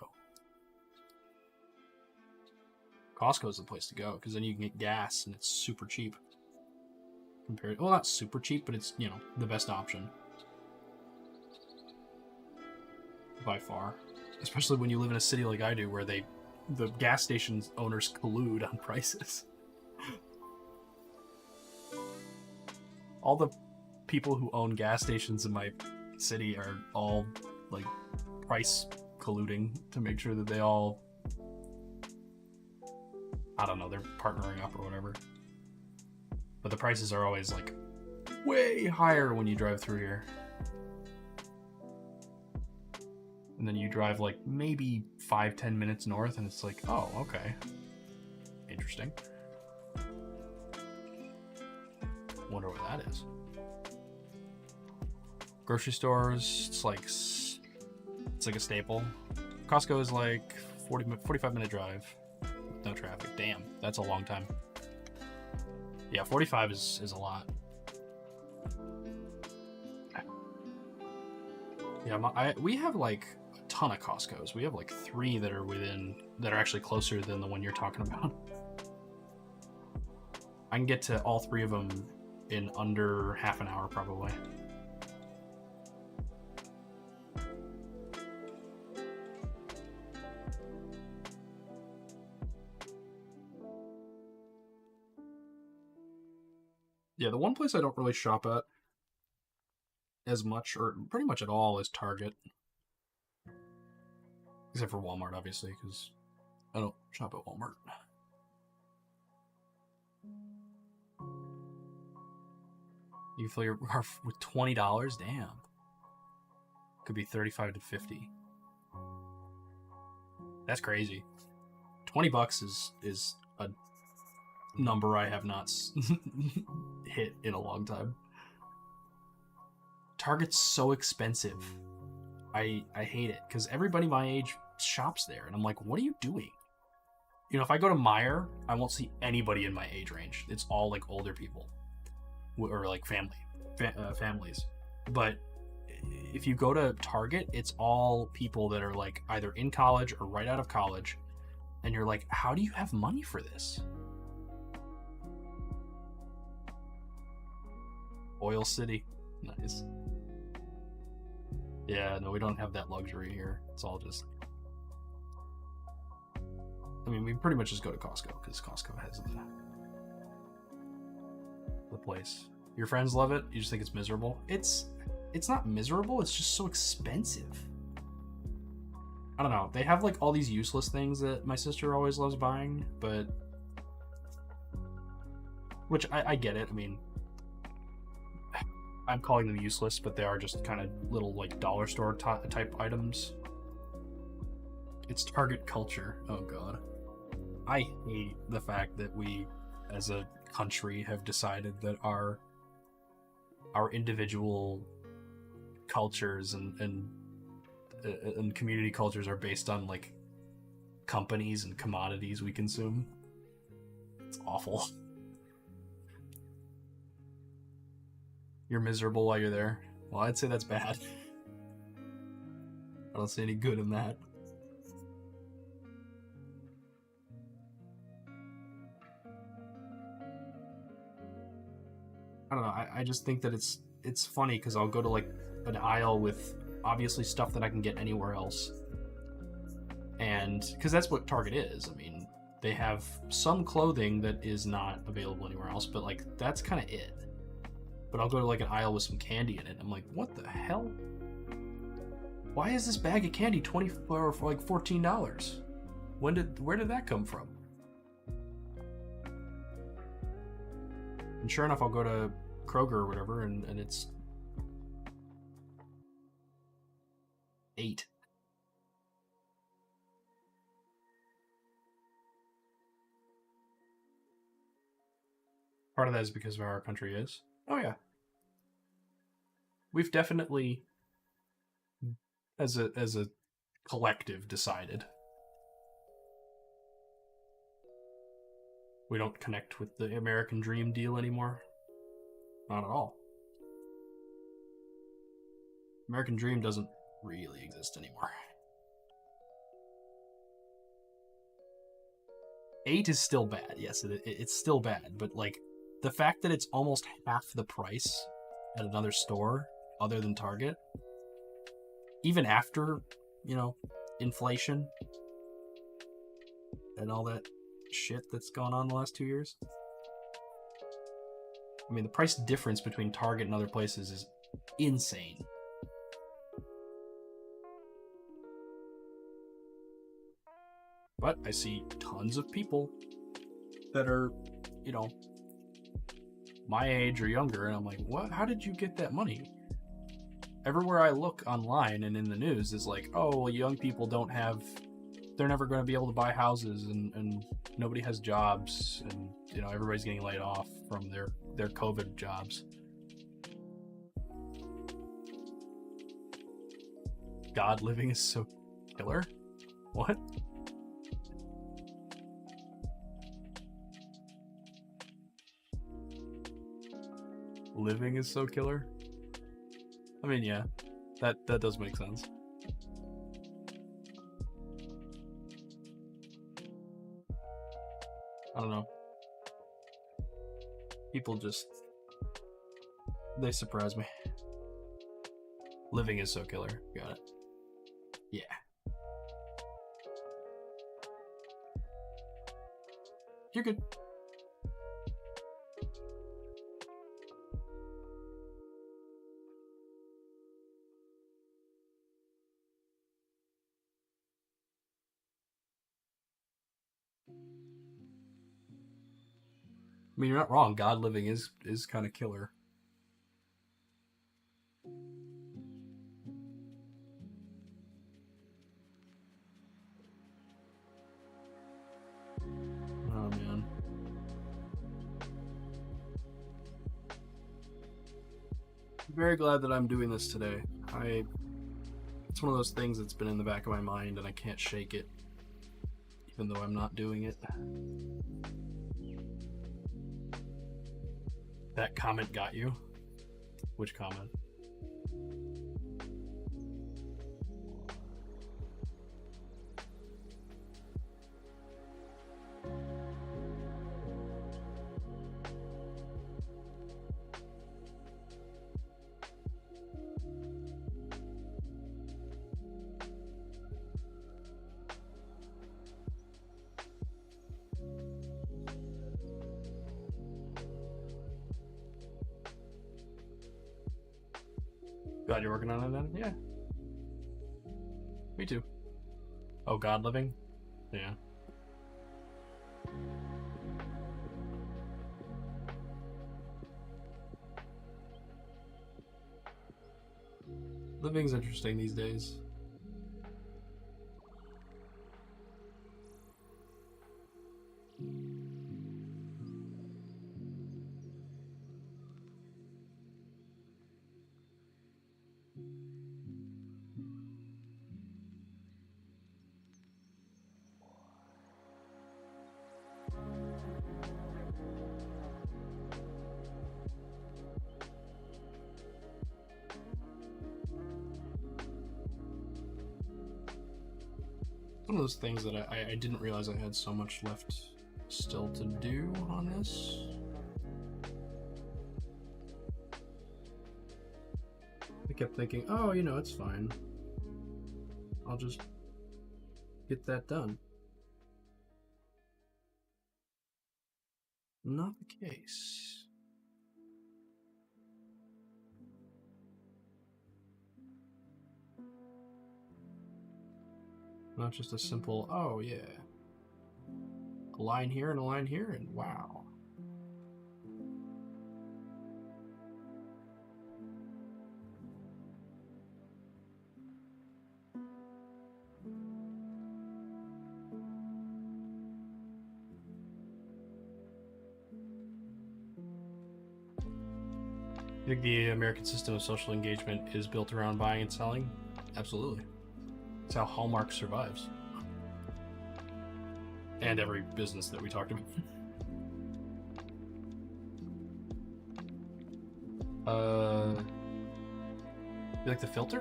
Costco is the place to go because then you can get gas and it's super cheap. Compared, well, not super cheap, but it's the best option by far. Especially when you live in a city like I do, where the gas station owners collude on prices. All the people who own gas stations in my city are all like price colluding to make sure that they all, I don't know, they're partnering up or whatever. But the prices are always like way higher when you drive through here. And then you drive like maybe 5-10 minutes north and it's like, oh, okay. Interesting. Wonder what that is. Grocery stores, it's like a staple. Costco is like 45-minute drive with no traffic. Damn, that's a long time. Yeah, 45 is a lot. Yeah, we have like a ton of Costco's. We have like 3 that are actually closer than the one you're talking about. I can get to all 3 of them in under half an hour, probably. Yeah, the one place I don't really shop at as much, or pretty much at all, is Target. Except for Walmart, obviously, because I don't shop at Walmart. You fill your car with $20? Damn. Could be 35 to 50. That's crazy. $20 is a number I have not hit in a long time. Target's so expensive. I hate it because everybody my age shops there, and I'm like, what are you doing? If I go to Meijer, I won't see anybody in my age range. It's all like older people or like families. But if you go to Target, it's all people that are like either in college or right out of college, and you're like, how do you have money for this? Oil City. Nice. Yeah, no, we don't have that luxury here. It's all just... I mean, we pretty much just go to Costco, because Costco has the place. Your friends love it? You just think it's miserable? It's not miserable, it's just so expensive. I don't know. They have, like, all these useless things that my sister always loves buying, but... Which, I get it. I mean... I'm calling them useless, but they are just kind of little, like, dollar store type items. It's Target culture. Oh, God. I hate the fact that we, as a country, have decided that our individual cultures and community cultures are based on, like, companies and commodities we consume. It's awful. You're miserable while you're there. Well, I'd say that's bad. I don't see any good in that. I don't know. I just think that it's funny because I'll go to like an aisle with obviously stuff that I can get anywhere else, and because that's what Target is. I mean, they have some clothing that is not available anywhere else, but like that's kind of it. But I'll go to like an aisle with some candy in it. I'm like, what the hell? Why is this bag of candy $20 or like $14? Where did that come from? And sure enough, I'll go to Kroger or whatever, and it's $8. Part of that is because of how our country is. Oh yeah. We've definitely, as a collective, decided We don't connect with the American Dream deal anymore. Not at all. American Dream doesn't really exist anymore. 8 is still bad. Yes, it's still bad. But, like, the fact that it's almost half the price at another store other than Target, even after, inflation and all that shit that's gone on the last 2 years. I mean, the price difference between Target and other places is insane. But I see tons of people that are, my age or younger, and I'm like, what? How did you get that money? Everywhere I look online and in the news is like, oh, well, young people they're never going to be able to buy houses, and nobody has jobs, and, everybody's getting laid off from their COVID jobs. God, living is so killer? What? Living is so killer? I mean, yeah, that does make sense. I don't know. People they surprise me. Living is so killer. Got it. Yeah. You're good. I mean, you're not wrong. God, living is kind of killer. Oh, man. I'm very glad that I'm doing this today. It's one of those things that's been in the back of my mind, and I can't shake it, even though I'm not doing it. That comment got you? Which comment? Glad you're working on it then? Yeah. Me too. Oh, God living? Yeah. Living's interesting these days. One of those things that I didn't realize I had so much left still to do on this. I kept thinking, oh, it's fine. I'll just get that done. Not the case. Not just a simple, oh yeah, a line here and a line here, and wow. You think the American system of social engagement is built around buying and selling? Absolutely. It's how Hallmark survives. And every business that we talked about. You like the filter?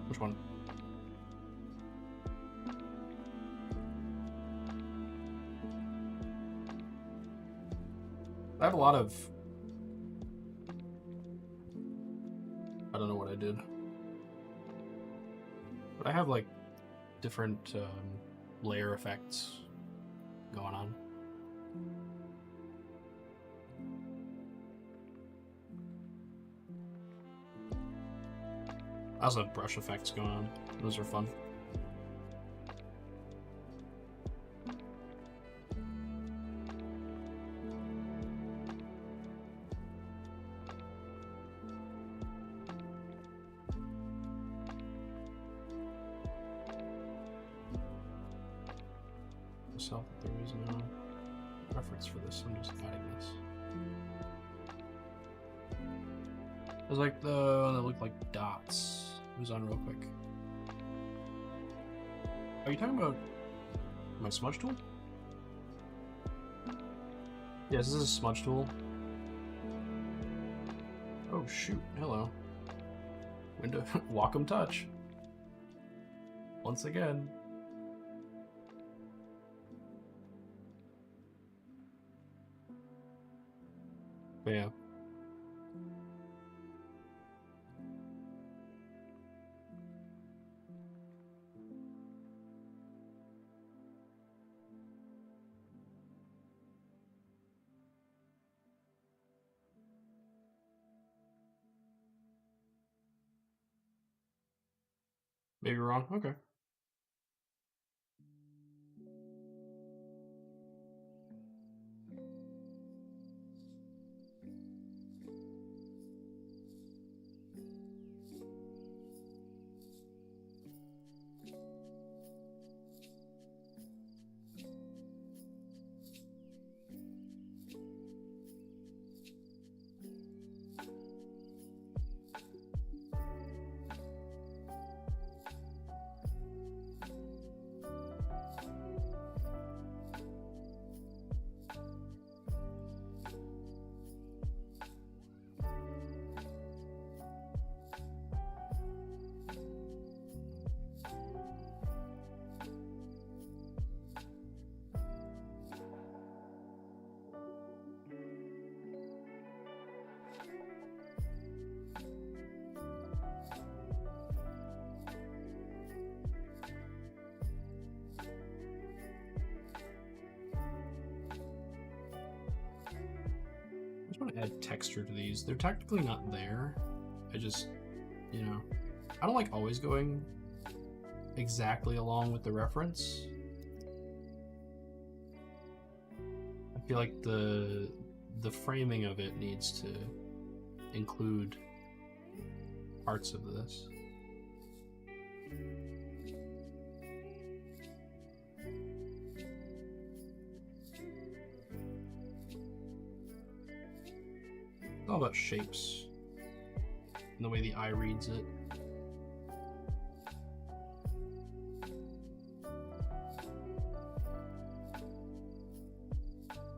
Which one? I have a lot of... I don't know what I did. But I have, like, different layer effects going on. I also have brush effects going on. Those are fun. Myself, there is no reference for this. I'm just adding this. It was like the one that looked like dots. It was on real quick. Are you talking about my smudge tool? Yes, this is a smudge tool. Oh shoot, hello. Window, Wacom Touch. Once again. But yeah. Maybe wrong. Okay. I just want to add texture to these. They're technically not there. I just, you know, I don't like always going exactly along with the reference. I feel like the framing of it needs to include parts of this. It's all about shapes and the way the eye reads it.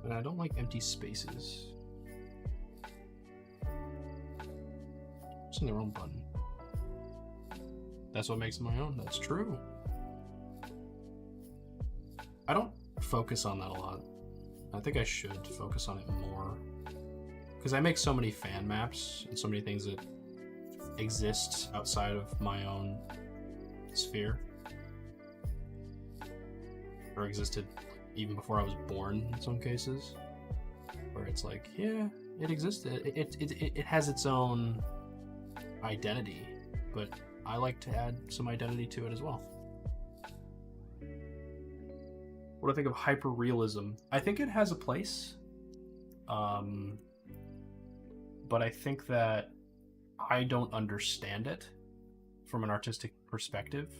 And I don't like empty spaces. It's in their own button. That's what makes it my own. That's true. I don't focus on that a lot. I think I should focus on it more. Because I make so many fan maps and so many things that exist outside of my own sphere. Or existed even before I was born in some cases. Where it's like, yeah, it existed. It has its own identity, but I like to add some identity to it as well. What do I think of hyperrealism? I think it has a place. But I think that I don't understand it from an artistic perspective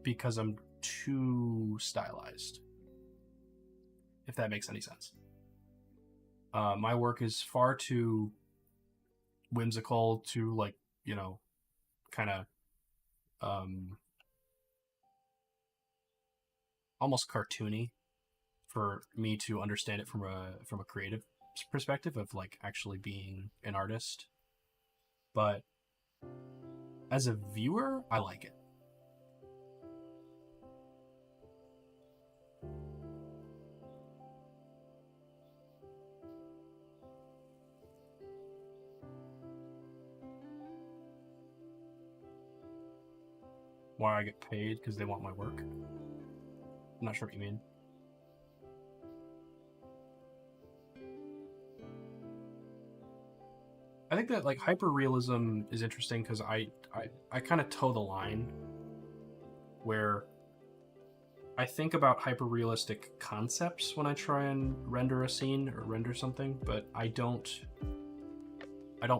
because I'm too stylized. If that makes any sense. My work is far too whimsical, too, like, you know, kind of almost cartoony for me to understand it from a creative perspective of like actually being an artist but as a viewer, I like it. Why I get paid? Because they want my work. I'm not sure what you mean. I think that like hyperrealism is interesting because I kind of toe the line where I think about hyperrealistic concepts when I try and render a scene or render something, but I don't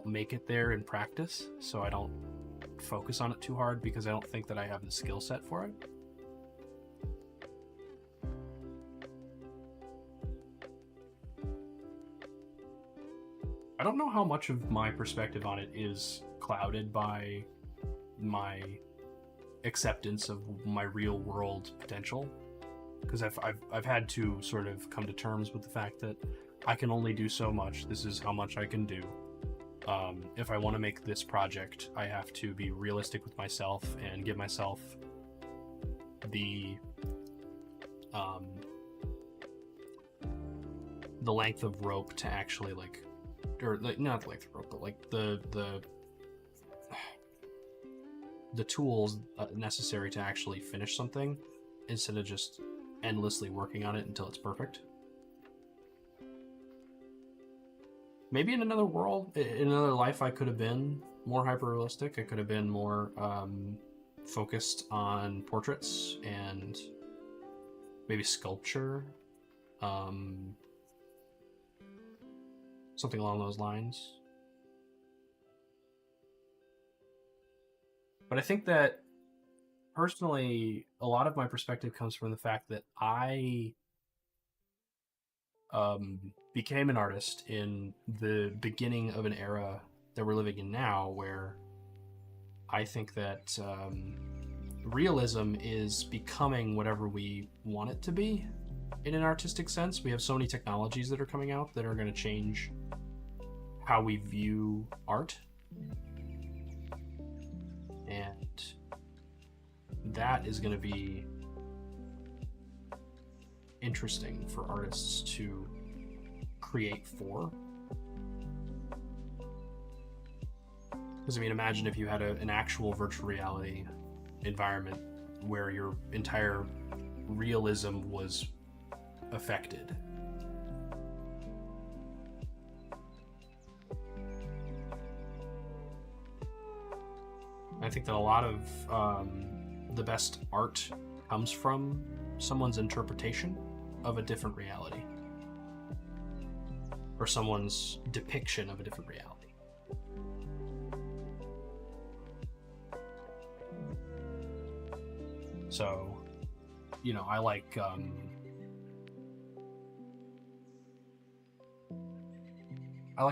make it there in practice, so I don't focus on it too hard because I don't think that I have the skill set for it. I don't know how much of my perspective on it is clouded by my acceptance of my real world potential, because I've had to sort of come to terms with the fact that I can only do so much. This is how much I can do. If I want to make this project, I have to be realistic with myself and give myself the length of rope to actually or like not the length of rope, but like the tools necessary to actually finish something instead of just endlessly working on it until it's perfect. Maybe in another world, in another life, I could have been more hyper-realistic. I could have been more focused on portraits and maybe sculpture. Something along those lines. But I think that, personally, a lot of my perspective comes from the fact that I became an artist in the beginning of an era that we're living in now, where I think that realism is becoming whatever we want it to be in an artistic sense. We have so many technologies that are coming out that are going to change how we view art, and that is going to be interesting for artists to create for. Because I mean, imagine if you had an actual virtual reality environment where your entire realism was affected. I think that a lot of the best art comes from someone's interpretation of a different reality, or someone's depiction of a different reality. So, you know, I like a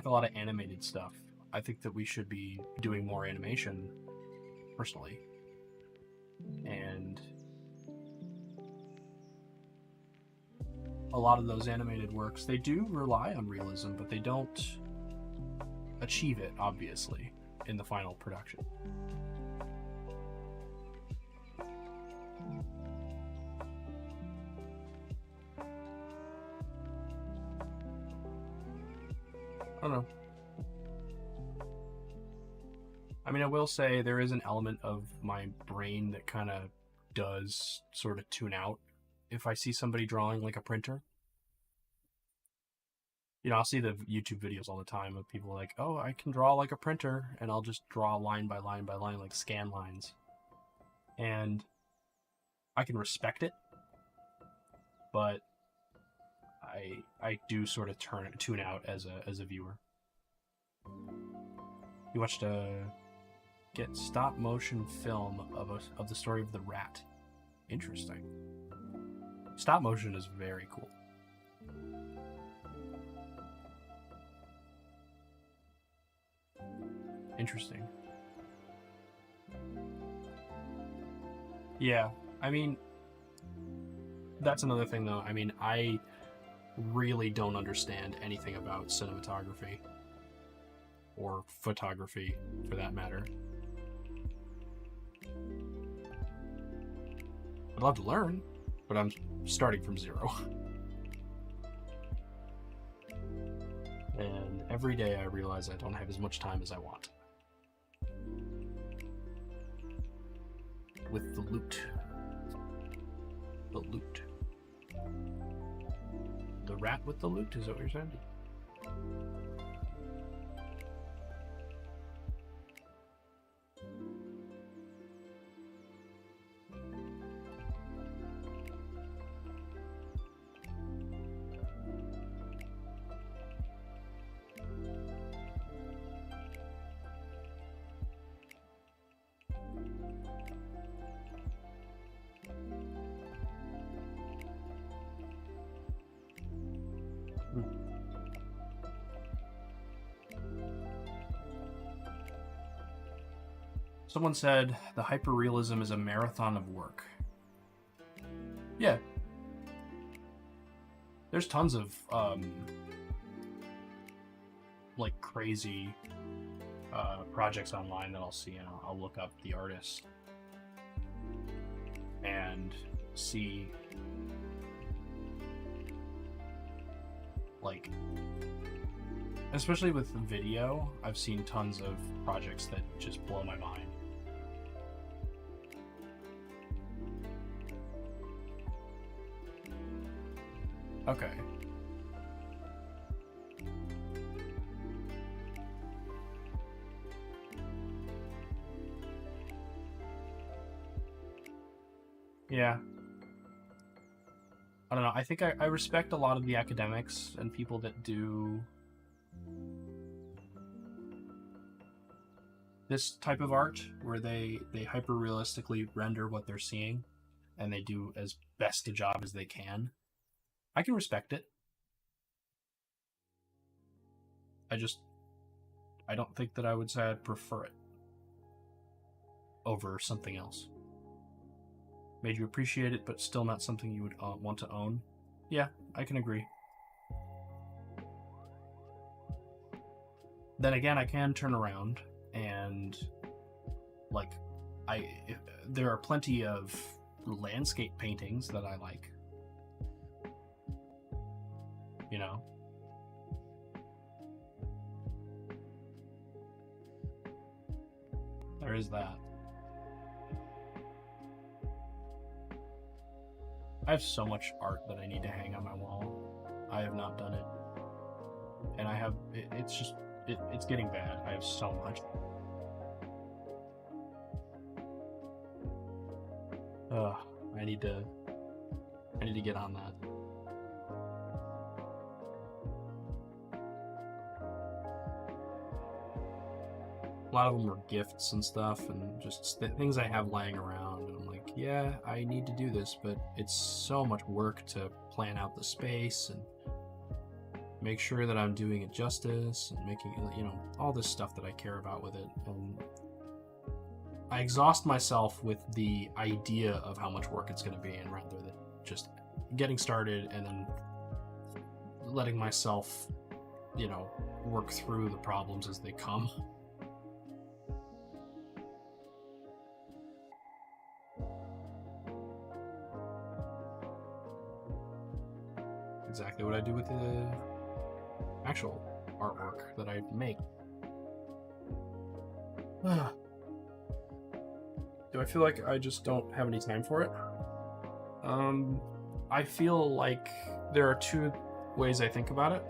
lot of animated stuff. I think that we should be doing more animation, personally. And a lot of those animated works, they do rely on realism, but they don't achieve it, obviously, in the final production. I don't know. I mean, I will say there is an element of my brain that kind of does sort of tune out if I see somebody drawing like a printer. You know, I'll see the YouTube videos all the time of people like, oh, I can draw like a printer, and I'll just draw line by line by line, like scan lines. And I can respect it, but I do sort of tune out as a viewer. You watched a stop motion film of the story of the rat. Interesting. Stop motion is very cool. Interesting. Yeah, I mean, that's another thing though. I mean, I really don't understand anything about cinematography. or photography for that matter. I'd love to learn, but I'm starting from zero. And every day I realize I don't have as much time as I want. With the loot. The loot. The rat with the loot, is that what you're saying? Someone said the hyperrealism is a marathon of work. Yeah. There's tons of like crazy projects online that I'll see, and I'll look up the artist and see like, especially with video, I've seen tons of projects that just blow my mind. Okay. Yeah. I don't know. I think I respect a lot of the academics and people that do this type of art where they hyper realistically render what they're seeing and they do as best a job as they can. I can respect it. I don't think that I would say I'd prefer it over something else. Made you appreciate it, but still not something you would want to own. Yeah, I can agree. Then again, I can turn around and, like, there are plenty of landscape paintings that I like. You know? There is that. I have so much art that I need to hang on my wall. I have not done it. And it's getting bad. I have so much. I need to get on that. A lot of them are gifts and stuff, and just things I have laying around. And I'm like, yeah, I need to do this, but it's so much work to plan out the space and make sure that I'm doing it justice and making, all this stuff that I care about with it. And I exhaust myself with the idea of how much work it's going to be, and rather than just getting started and then letting myself, work through the problems as they come. Exactly what I do with the actual artwork that I make. Do I feel like I just don't have any time for it? I feel like there are two ways I think about it.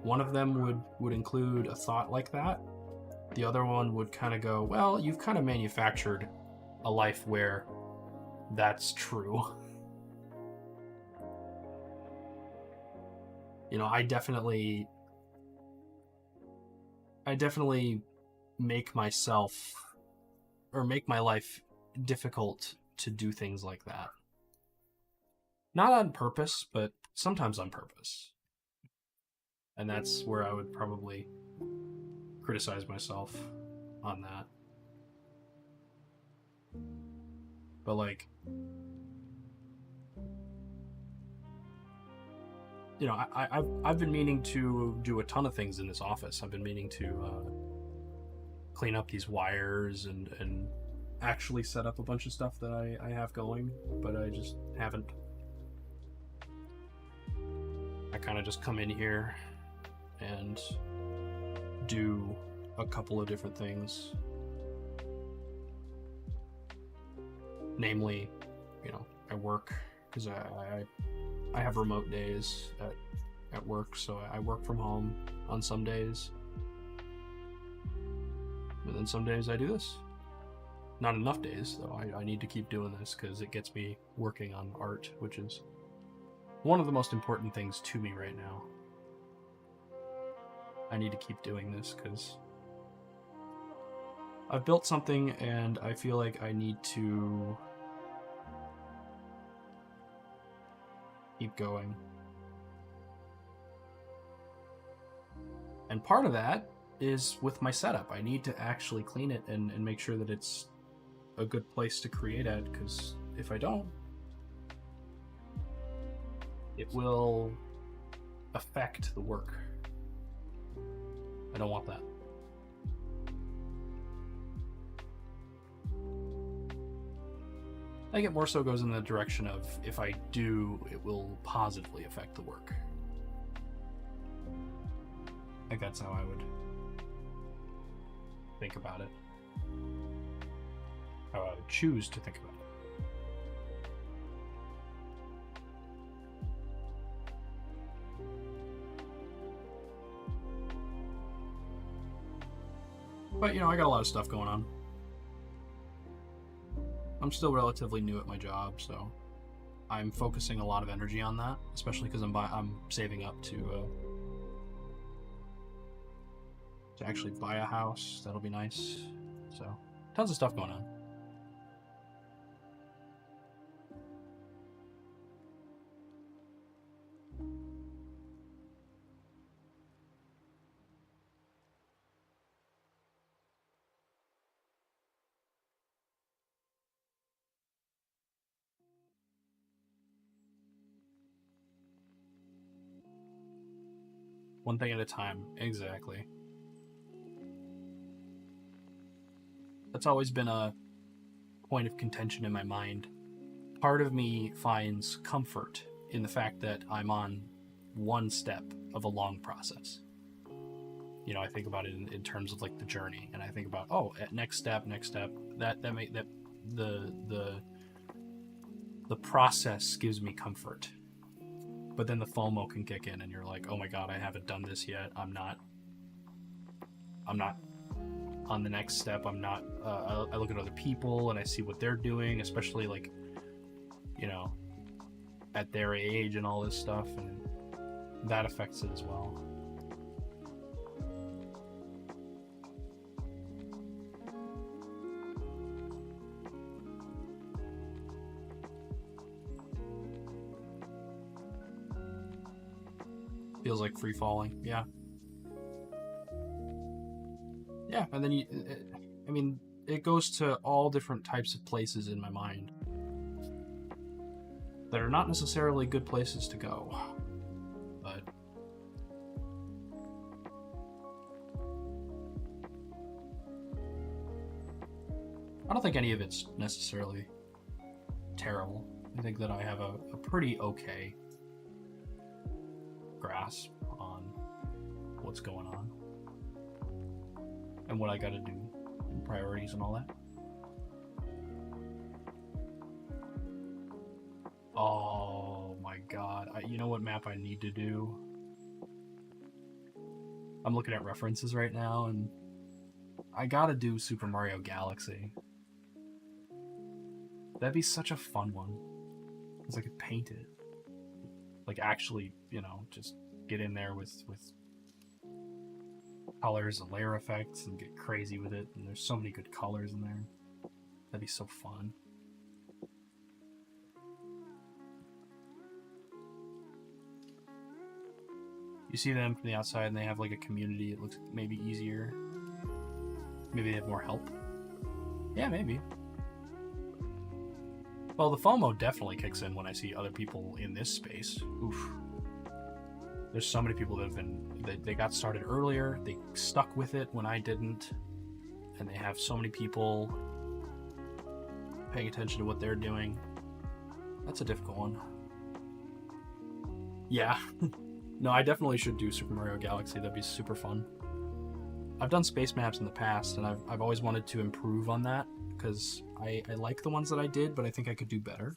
One of them would include a thought like that. The other one would kind of go, well, you've kind of manufactured a life where that's true. I definitely make myself, or make my life difficult to do things like that. Not on purpose, but sometimes on purpose. And that's where I would probably criticize myself on that. But I've been meaning to do a ton of things in this office. I've been meaning to clean up these wires and actually set up a bunch of stuff that I have going, but I just haven't. I kind of just come in here and do a couple of different things. Namely, I work because I have remote days at work, so I work from home on some days. And then some days I do this. Not enough days, though. I need to keep doing this because it gets me working on art, which is one of the most important things to me right now. I need to keep doing this because I've built something and I feel like I need to keep going. And part of that is with my setup. I need to actually clean it and make sure that it's a good place to create at, because if I don't, it will affect the work. I don't want that. I think it more so goes in the direction of if I do, it will positively affect the work. I think that's how I would think about it. How I would choose to think about it. But, I got a lot of stuff going on. I'm still relatively new at my job, so I'm focusing a lot of energy on that, especially because I'm saving up to actually buy a house. That'll be nice. So, tons of stuff going on. One thing at a time, exactly. That's always been a point of contention in my mind. Part of me finds comfort in the fact that I'm on one step of a long process. I think about it in terms of like the journey, and I think about next step. The process gives me comfort. But then the FOMO can kick in, and you're like, oh my god, I haven't done this yet. I'm not on the next step. I'm not. I look at other people and I see what they're doing, especially like, at their age and all this stuff, and that affects it as well. Feels like free falling, yeah. Yeah, and then it goes to all different types of places in my mind that are not necessarily good places to go, but I don't think any of it's necessarily terrible. I think that I have a pretty okay grasp on what's going on and what I gotta do, and priorities and all that. Oh my god, you know what map I need to do? I'm looking at references right now, and I gotta do Super Mario Galaxy. That'd be such a fun one, because I could paint it. Like, actually, just get in there with colors and layer effects and get crazy with it. And there's so many good colors in there. That'd be so fun. You see them from the outside and they have like a community. It looks maybe easier. Maybe they have more help. Yeah, maybe. Well, the FOMO definitely kicks in when I see other people in this space. Oof. There's so many people that have been... They got started earlier, they stuck with it when I didn't, have so many people paying attention to what they're doing. That's a difficult one. Yeah. No, I definitely should do Super Mario Galaxy. That'd be super fun. I've done space maps in the past, and I've always wanted to improve on that, because I like the ones that I did, but I think I could do better.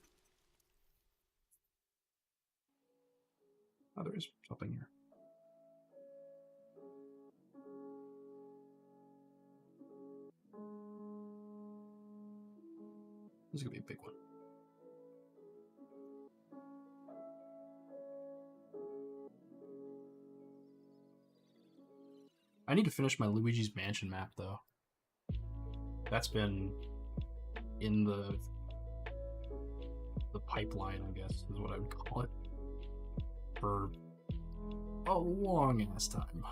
Oh, there is something here. This is gonna be a big one. I need to finish my Luigi's Mansion map, though. That's been in the pipeline, I guess, is what I would call it, for a long ass time.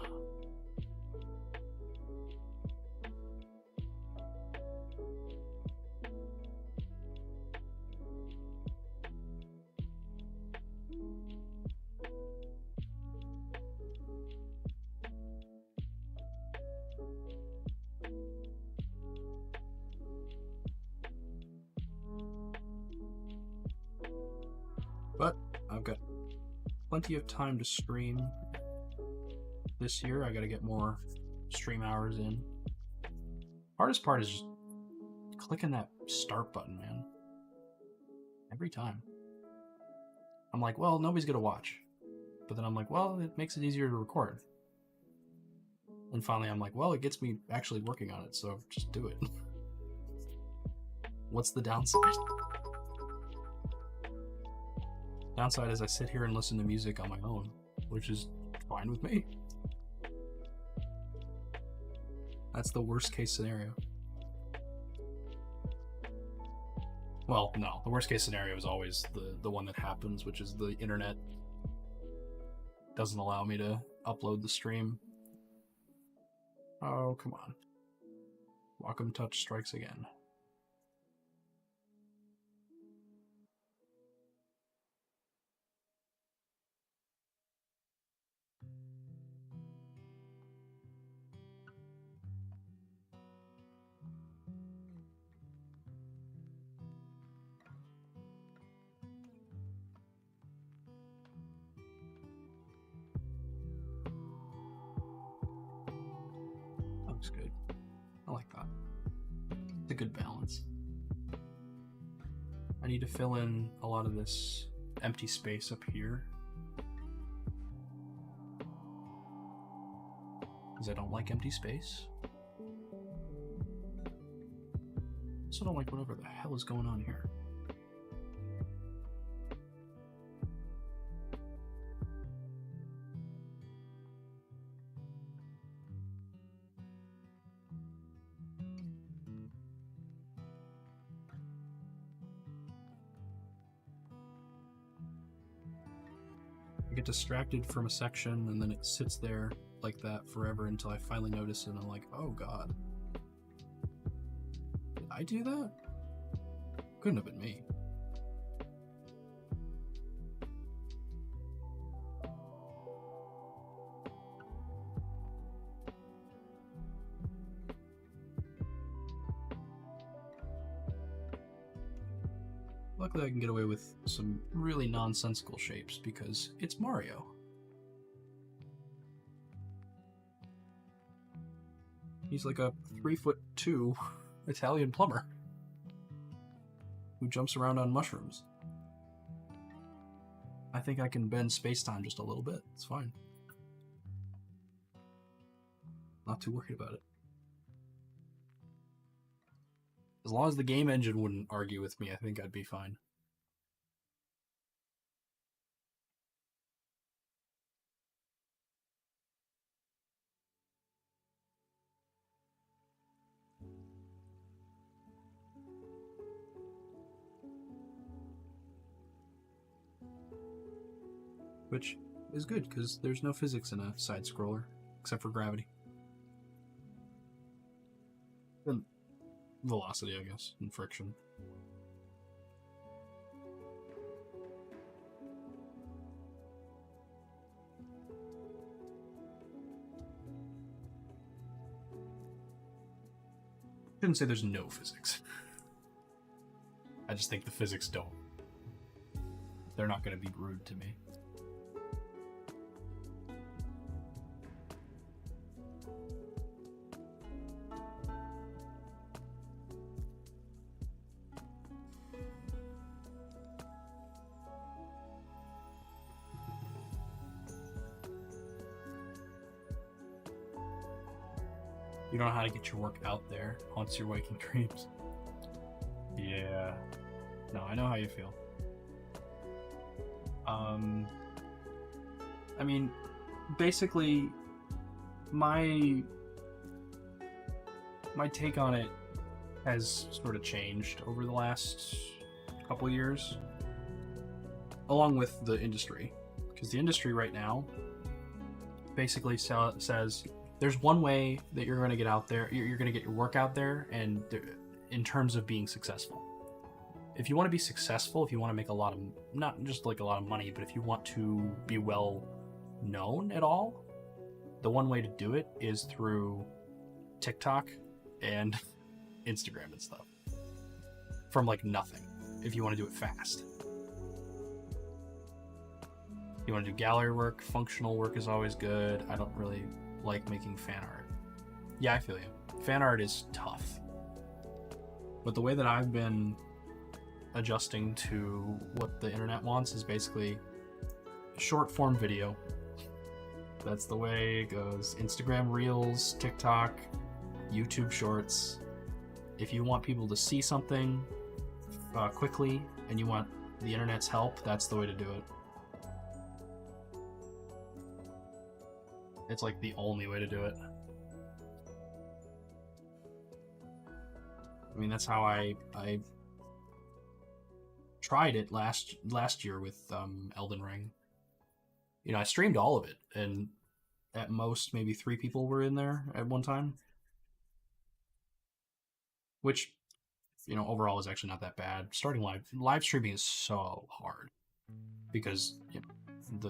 But I've got plenty of time to stream this year. I gotta get more stream hours in. Hardest part is just clicking that start button, man. Every time. I'm like, well, nobody's gonna watch. But then I'm like, well, it makes it easier to record. And finally I'm like, well, it gets me actually working on it, so just do it. What's the downside? Downside is I sit here and listen to music on my own, which is fine with me. That's the worst case scenario. Well, no, the worst case scenario is always the one that happens, which is the internet doesn't allow me to upload the stream. Oh, come on. Wacom Touch strikes again. That looks good. I like that. It's a good balance. I need to fill in a lot of this empty space up here, because I don't like empty space. Also don't like whatever the hell is going on here. I get distracted from a section and then it sits there like that forever until I finally notice it and I'm like, oh god. Did I do that? Couldn't have been me. Luckily I can get away with some really nonsensical shapes because it's Mario. He's like a 3'2" Italian plumber who jumps around on mushrooms. I think I can bend space-time just a little bit. It's fine. Not too worried about it. As long as the game engine wouldn't argue with me, I think I'd be fine. Which is good, because there's no physics in a side-scroller, except for gravity. And velocity, I guess, and friction. shouldn't say there's no physics. I just think the physics don't. They're not going to be rude to me. You don't know how to get your work out there. Haunts your waking dreams. Yeah. No, I know how you feel. I mean, basically, my take on it has sort of changed over the last couple years, along with the industry, because the industry right now basically says there's one way that you're going to get out there, you're going to get your work out there, and in terms of being successful. If you want to be successful, if you want to make a lot of, not just like a lot of money, but if you want to be well known at all, the one way to do it is through TikTok and Instagram and stuff. From like nothing, if you want to do it fast. You want to do gallery work, functional work is always good. I don't really like making fan art. Yeah, I feel you. Fan art is tough. But the way that I've been adjusting to what the internet wants is basically short form video. That's the way it goes. Instagram Reels, TikTok, YouTube Shorts. If you want people to see something quickly and you want the internet's help, that's the way to do it. It's like the only way to do it. I mean, that's how I tried it last year with Elden Ring. You know, I streamed all of it, and at most maybe 3 people were in there at one time, which, you know, overall is actually not that bad. Starting live streaming is so hard because, you know,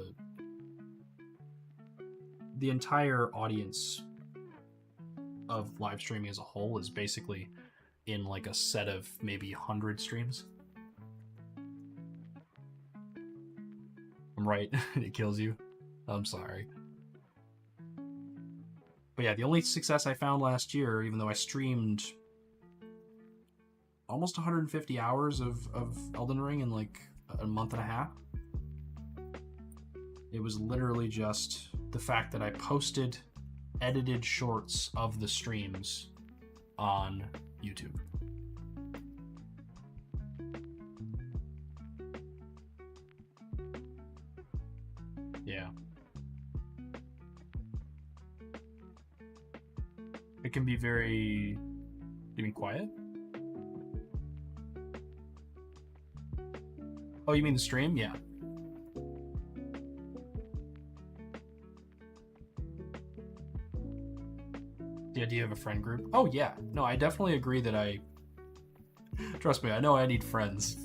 the entire audience of live streaming as a whole is basically in like a set of maybe 100 streams. I'm right. It kills you. I'm sorry. But yeah, the only success I found last year, even though I streamed almost 150 hours of Elden Ring in like a month and a half, it was literally just the fact that I posted edited shorts of the streams on YouTube. Yeah. It can be very... You mean quiet? Oh, you mean the stream? Yeah. The idea of a friend group? Oh, yeah. No, I definitely agree that Trust me, I know I need friends.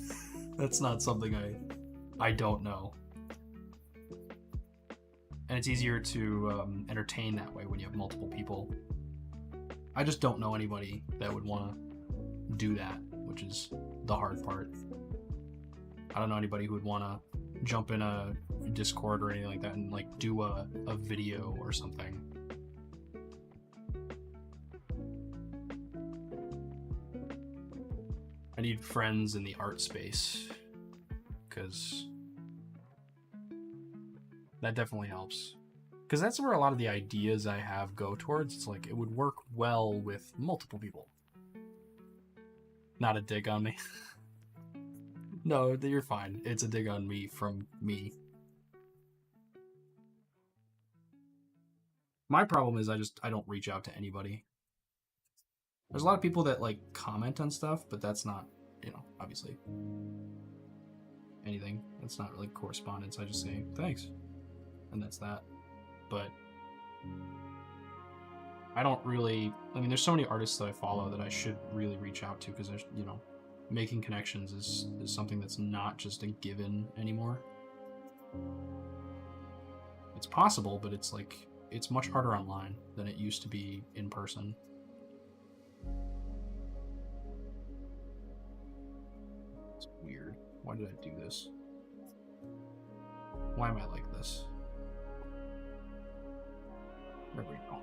That's not something I don't know. And it's easier to entertain that way when you have multiple people. I just don't know anybody that would want to do that, which is the hard part. I don't know anybody who would want to jump in a Discord or anything like that and like do a video or something. I need friends in the art space, because that definitely helps. Because that's where a lot of the ideas I have go towards. It's like, it would work well with multiple people. Not a dig on me. No, you're fine. It's a dig on me from me. My problem is I don't reach out to anybody. There's a lot of people that like comment on stuff, but that's not, you know, obviously anything. That's not really correspondence. I just say thanks, and that's that. But I don't really, I mean, there's so many artists that I follow that I should really reach out to, because there's, you know, making connections is something that's not just a given anymore. It's possible, but it's like, it's much harder online than it used to be in person. weird. Why did I do this? Why am I like this? There we go.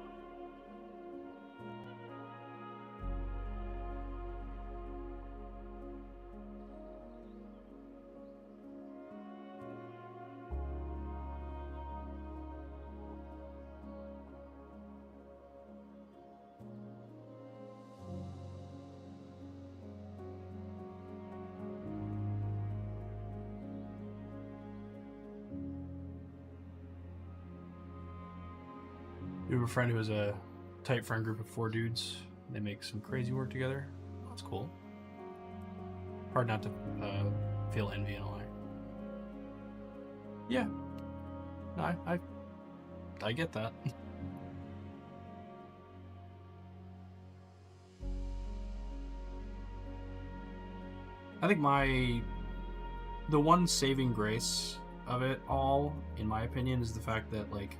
You have a friend who has a tight friend group of 4 dudes. They make some crazy work together. That's cool. Hard not to feel envy and all that. Yeah. No, I get that. I think the one saving grace of it all, in my opinion, is the fact that, like,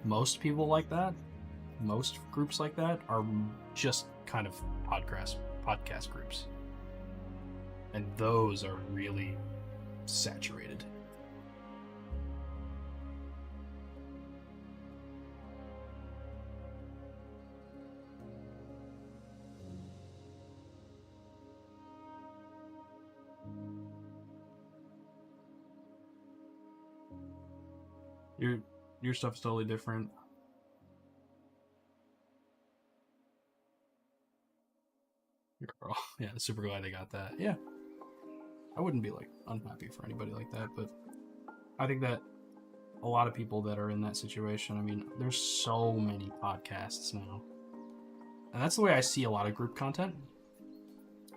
most people like that, most groups like that, are just kind of podcast groups. And those are really saturated. Your stuff's totally different. Girl. Yeah, super glad they got that. Yeah. I wouldn't be like unhappy for anybody like that, but I think that a lot of people that are in that situation, I mean, there's so many podcasts now. And that's the way I see a lot of group content.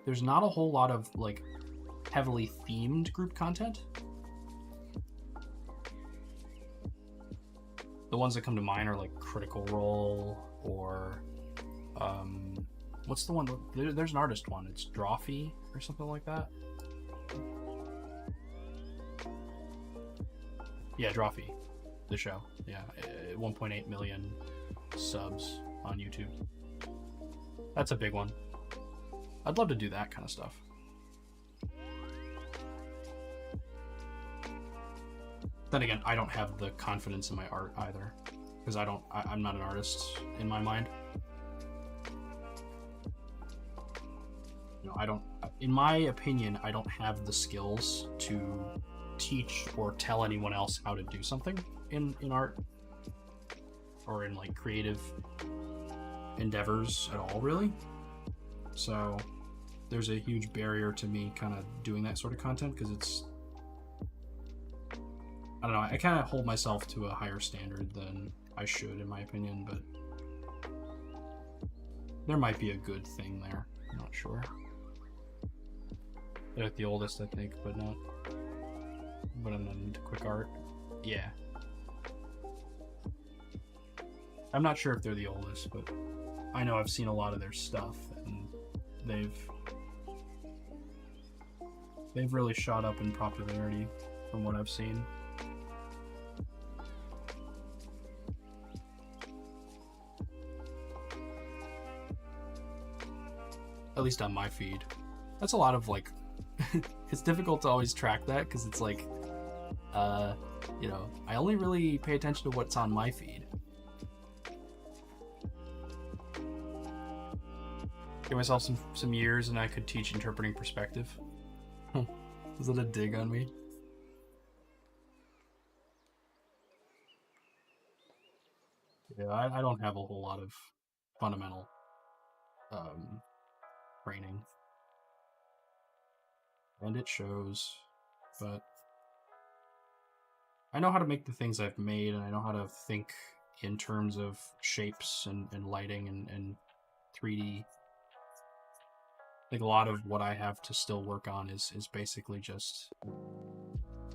There's not a whole lot of like heavily themed group content. The ones that come to mind are like Critical Role or what's the one? There's an artist one. It's Drawfee or something like that. Yeah, Drawfee, the show. Yeah, 1.8 million subs on YouTube. That's a big one. I'd love to do that kind of stuff. Then again, I don't have the confidence in my art either, because I'm not an artist in my mind. You know, in my opinion, I don't have the skills to teach or tell anyone else how to do something in art or in like creative endeavors at all, really. So there's a huge barrier to me kind of doing that sort of content, because it's, I don't know, I kind of hold myself to a higher standard than I should, in my opinion, but there might be a good thing there. I'm not sure. They're like the oldest, I think, but I'm not into quick art. Yeah. I'm not sure if they're the oldest, but I know I've seen a lot of their stuff, and they've really shot up in popularity from what I've seen. At least on my feed. That's a lot of like it's difficult to always track that, because it's like you know, I only really pay attention to what's on my feed. Give myself some years and I could teach interpreting perspective. Is that a dig on me? Yeah, I don't have a whole lot of fundamental training. And it shows, but I know how to make the things I've made, and I know how to think in terms of shapes and lighting and 3D. I think a lot of what I have to still work on is basically just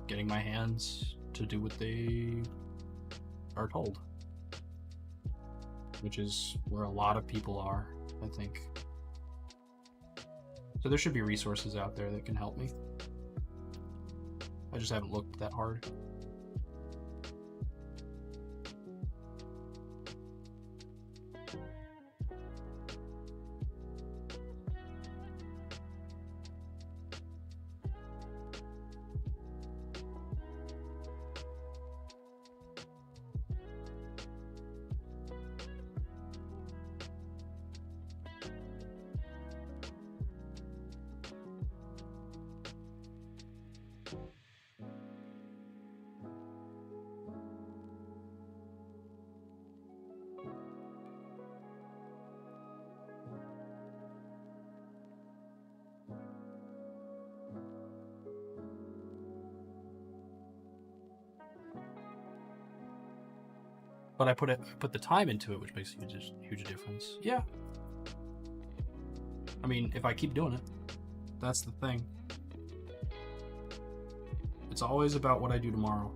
getting my hands to do what they are told, which is where a lot of people are, I think. So there should be resources out there that can help me. I just haven't looked that hard. but I put the time into it, which makes a huge difference. Yeah. I mean, if I keep doing it, that's the thing. It's always about what I do tomorrow.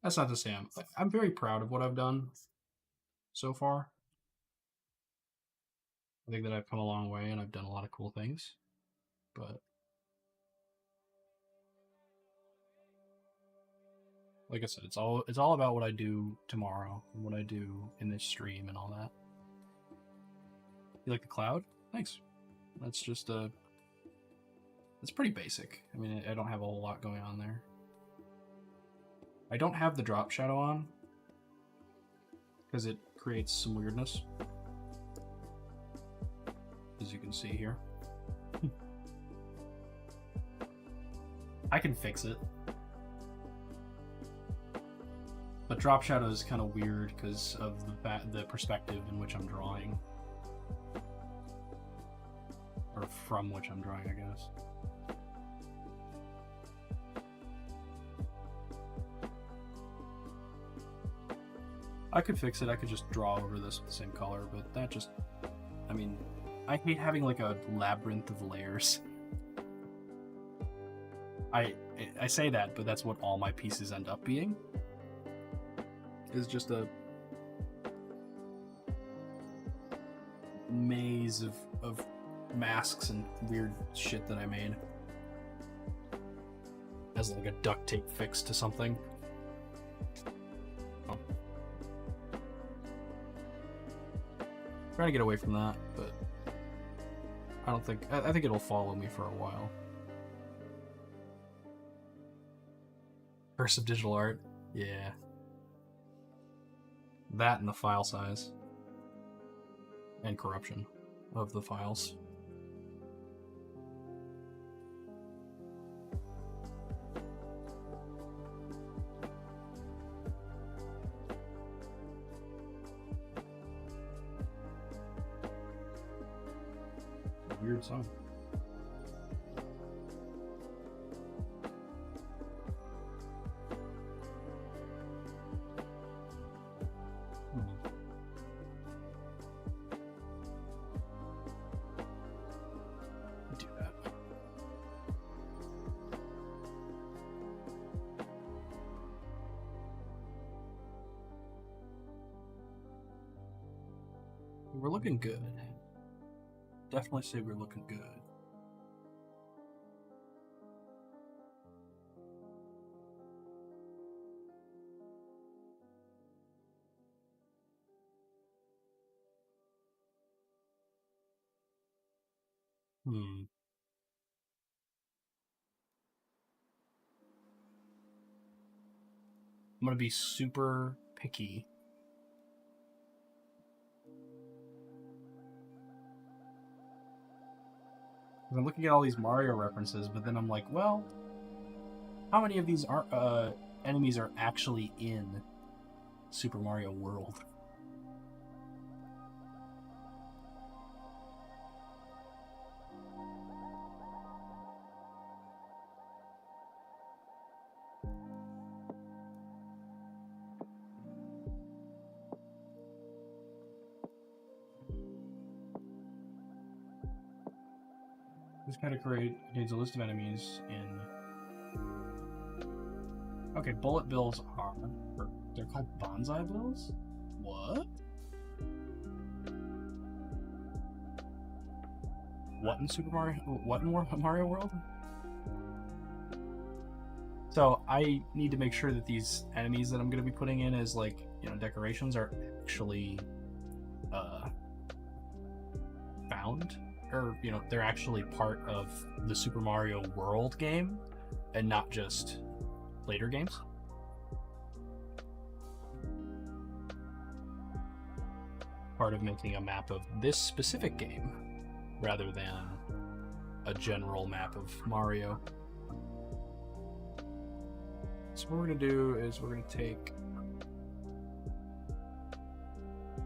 That's not to say I'm very proud of what I've done so far. I think that I've come a long way and I've done a lot of cool things. But like I said, it's all about what I do tomorrow and what I do in this stream and all that. You like the cloud? Thanks. That's just it's pretty basic. I mean, I don't have a whole lot going on there. I don't have the drop shadow on because it creates some weirdness, as you can see here. I can fix it, but drop shadow is kind of weird because of the perspective in which I'm drawing, or from which I'm drawing, I guess. I could fix it. I could just draw over this with the same color, but that just... I mean, I hate having like a labyrinth of layers. I say that, but that's what all my pieces end up being. Is just a maze of masks and weird shit that I made as like a duct tape fix to something. Oh. Trying to get away from that, but I think it'll follow me for a while. Curse of digital art, yeah. That and the file size and corruption of the files. Weird song. Do that. We're looking good. Definitely say we're looking good. I'm gonna be super picky. I'm looking at all these Mario references, but then I'm like, well, how many of these enemies are actually in Super Mario World? This kind of contains a list of enemies in... Okay, bullet bills are... They're called bonsai bills? What? What in Super Mario... What in Mario World? So, I need to make sure that these enemies that I'm going to be putting in as, like, you know, decorations are actually... found. Or, you know, they're actually part of the Super Mario World game and not just later games. part of making a map of this specific game rather than a general map of Mario. So what we're going to do is we're going to take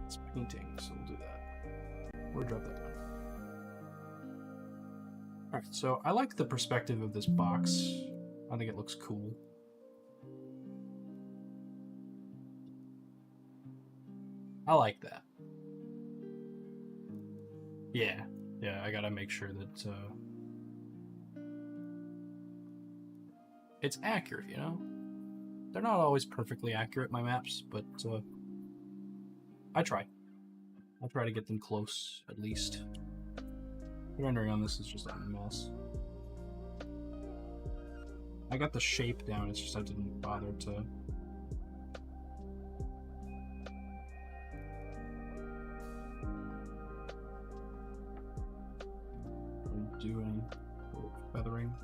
this painting, so we'll do that. We'll drop that down. Alright, so I like the perspective of this box. I think it looks cool. I like that. Yeah, I gotta make sure that it's accurate, you know? They're not always perfectly accurate, my maps, but I try. I try to get them close, at least. The rendering on this is just a mess. I got the shape down, it's just I didn't bother to... do any feathering.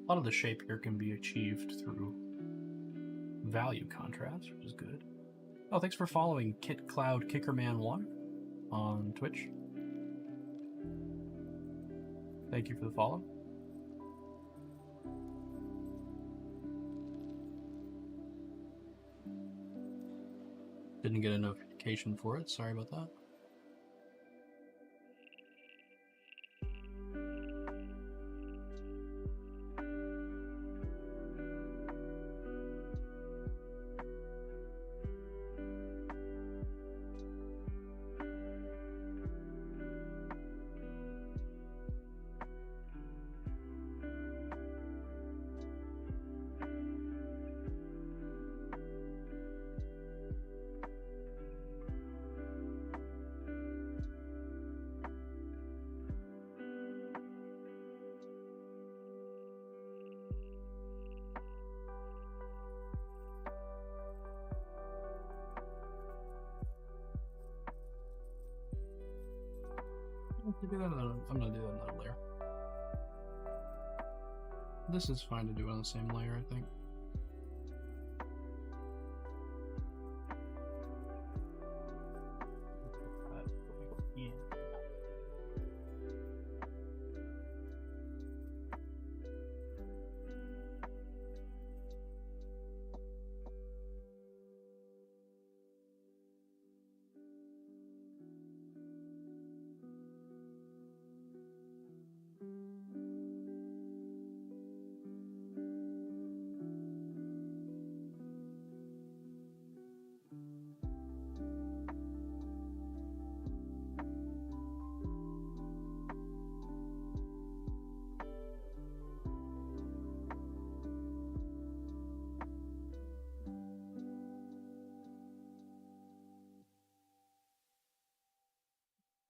A lot of the shape here can be achieved through value contrast, which is good. Oh, thanks for following Kit Cloud Kickerman1 on Twitch. Thank you for the follow. Didn't get a notification for it, sorry about that. I'm gonna do that another layer. This is fine to do on the same layer, I think.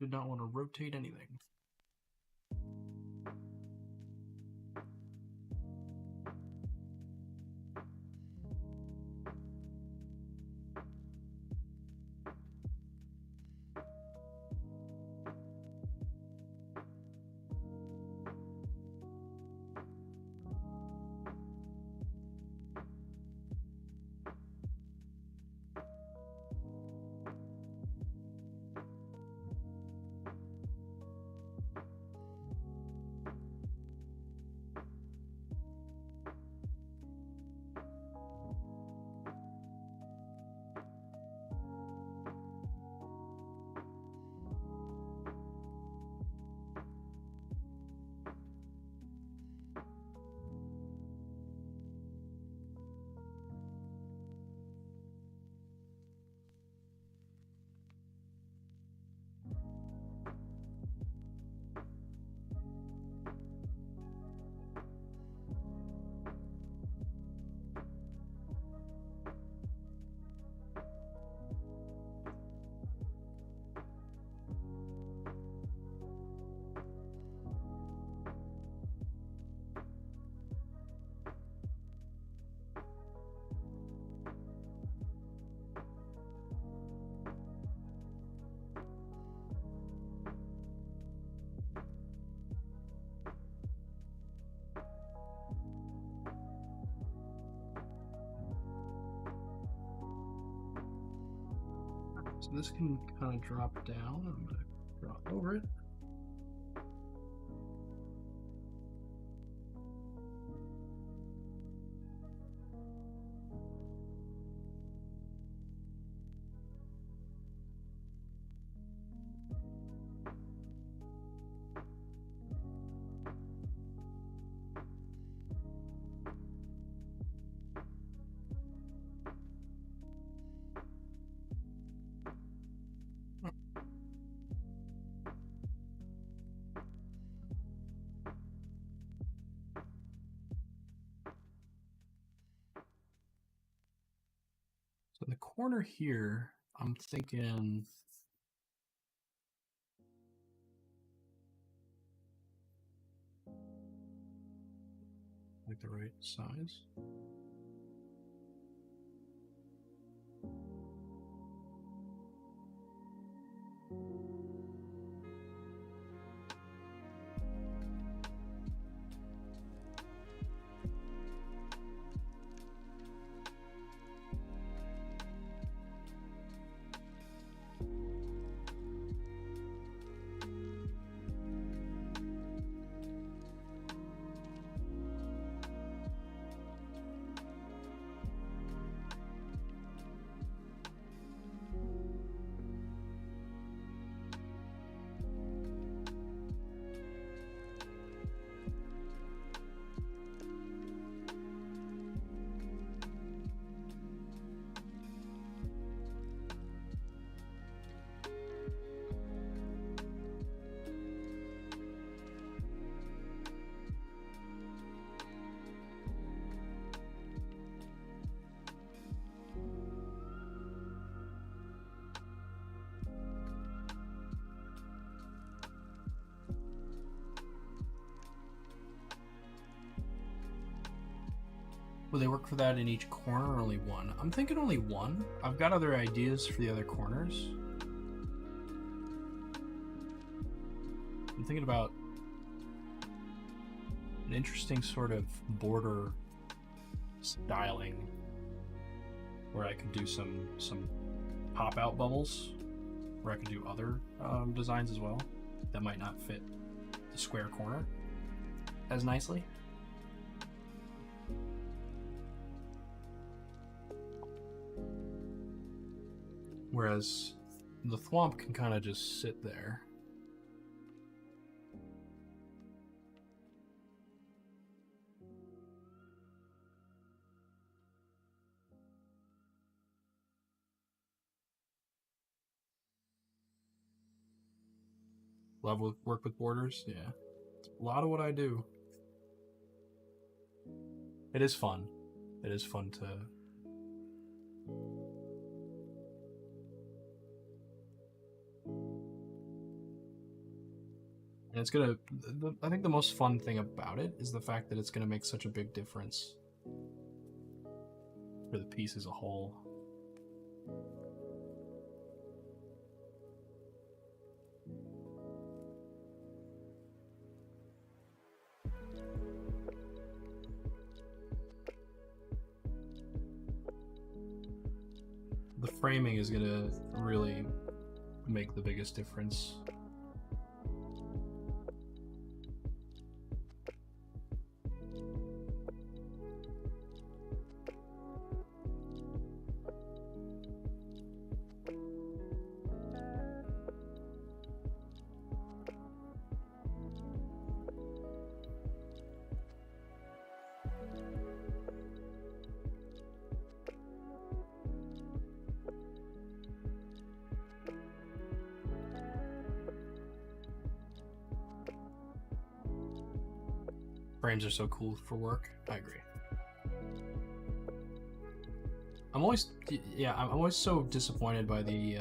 Did not want to rotate anything. So this can kind of drop down. I'm going to drop over it. So in the corner here, I'm thinking like the right size. Will they work for that in each corner or only one? I'm thinking only one. I've got other ideas for the other corners. I'm thinking about an interesting sort of border styling where I could do some pop-out bubbles, where I could do other designs as well that might not fit the square corner as nicely. Whereas the thwomp can kind of just sit there. Love work with borders, yeah. It's a lot of what I do. It is fun. It is fun to... And it's gonna... I think the most fun thing about it is the fact that it's gonna make such a big difference for the piece as a whole. The framing is gonna really make the biggest difference. Frames are so cool for work. I agree. I'm always so disappointed by the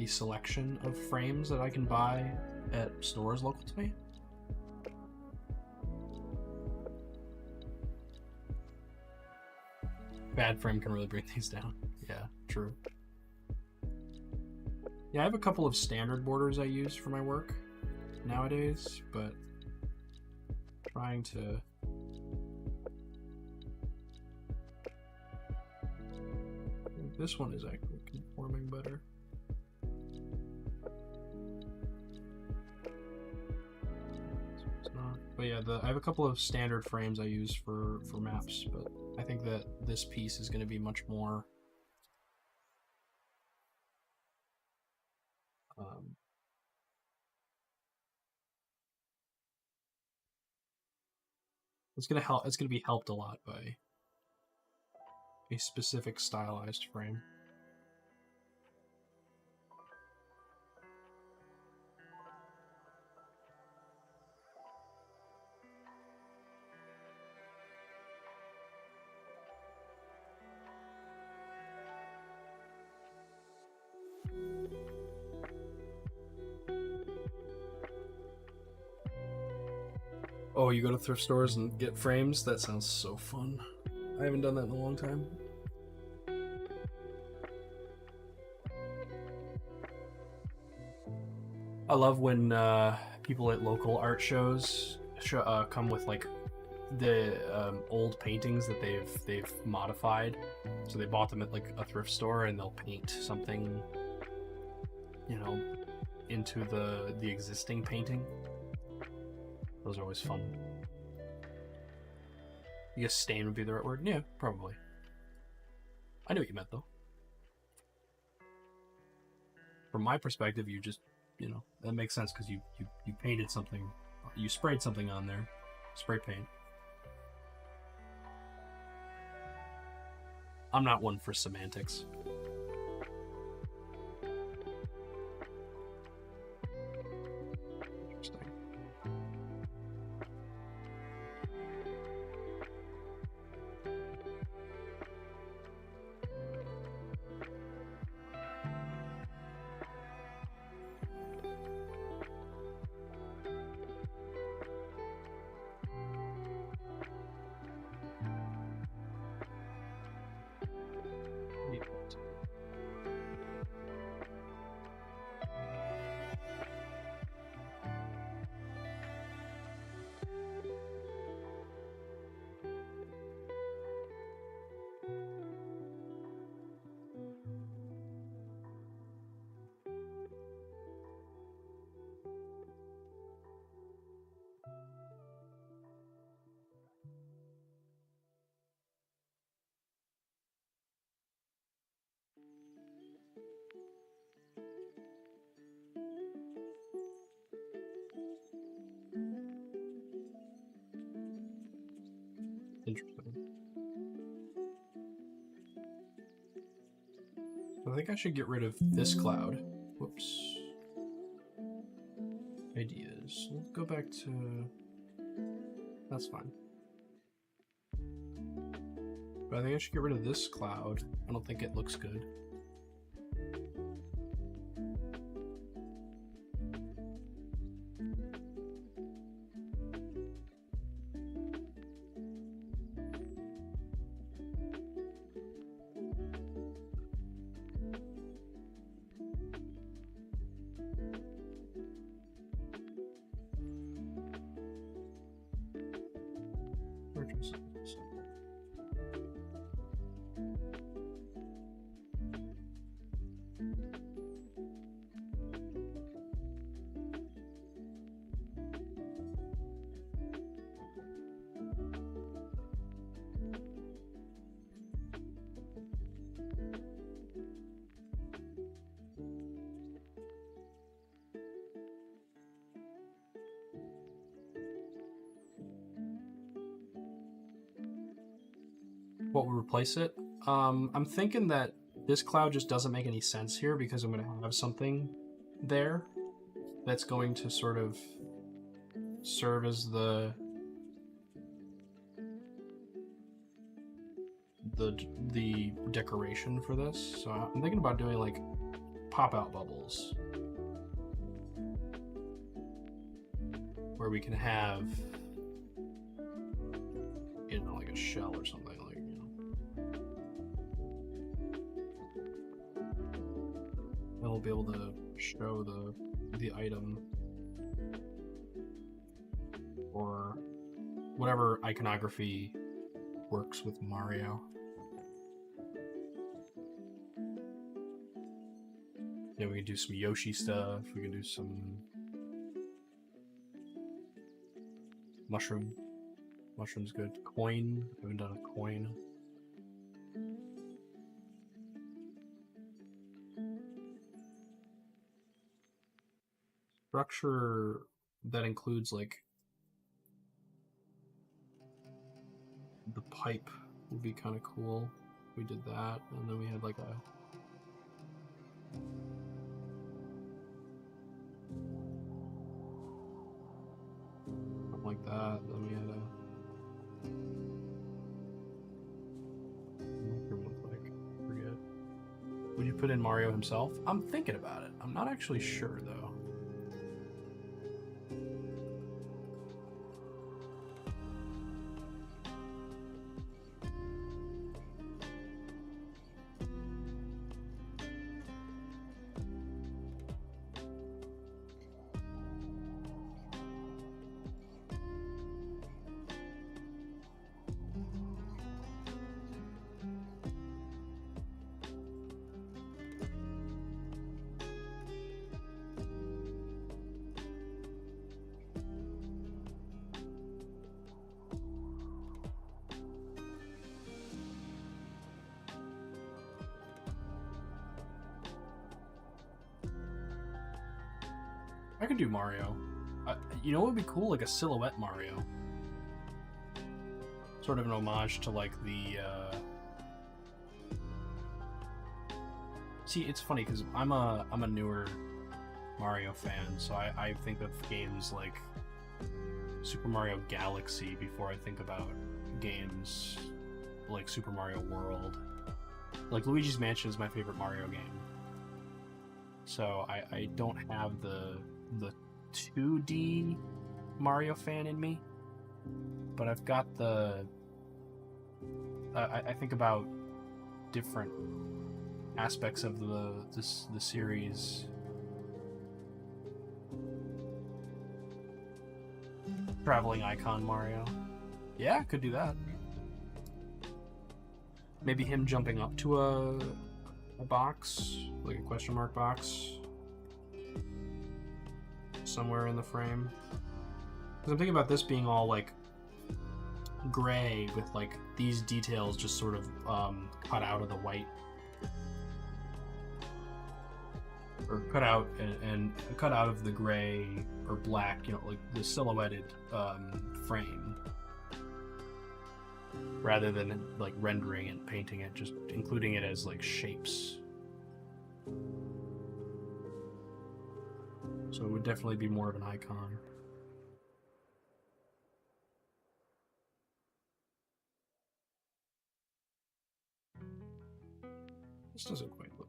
selection of frames that I can buy at stores local to me. Bad frame can really bring things down. Yeah, true. Yeah, I have a couple of standard borders I use for my work nowadays, but trying to this one is actually conforming better. have a couple of standard frames I use for maps, but I think that this piece is going to be much more it's going to help. It's going to be helped a lot by a specific stylized frame. Oh, you go to thrift stores and get frames? That sounds so fun. I haven't done that in a long time. I love when people at local art shows come with like the old paintings that they've modified. So they bought them at like a thrift store, and they'll paint something, you know, into the existing painting. Those are always fun. I guess stain would be the right word. Yeah, probably. I knew what you meant, though. From my perspective, you just, you know, that makes sense because you painted something, you sprayed something on there, spray paint. I'm not one for semantics. Interesting. I think I should get rid of this cloud. Whoops. Ideas. Let's go back to... That's fine. But I think I should get rid of this cloud. I don't think it looks good. What would replace it? I'm thinking that this cloud just doesn't make any sense here because I'm going to have something there that's going to sort of serve as the decoration for this. So I'm thinking about doing like pop-out bubbles where we can have, you know, like a shell or something, like, you know. And we'll be able to show the item or whatever iconography works with Mario. Yeah, we can do some Yoshi stuff. We can do some Mushroom. Mushroom's good. Coin. I haven't done a coin. Structure that includes like the pipe would be kind of cool. We did that, and then we had like a something like that. Then we had a like forget. Would you put in Mario himself? I'm thinking about it. I'm not actually sure though. I could do Mario. You know what would be cool? Like a silhouette Mario. Sort of an homage to like the... See, it's funny because I'm a newer Mario fan, so I think of games like Super Mario Galaxy before I think about games like Super Mario World. Like Luigi's Mansion is my favorite Mario game. So I don't have the 2D Mario fan in me, but I've got the I think about different aspects of the series. Traveling icon Mario. Yeah, could do that. Maybe him jumping up to a box, like a question mark box, somewhere in the frame. Because I'm thinking about this being all like gray with like these details just sort of cut out of the white, or cut out and cut out of the gray or black, you know, like the silhouetted frame, rather than like rendering and painting it, just including it as like shapes. So it would definitely be more of an icon. This doesn't quite look.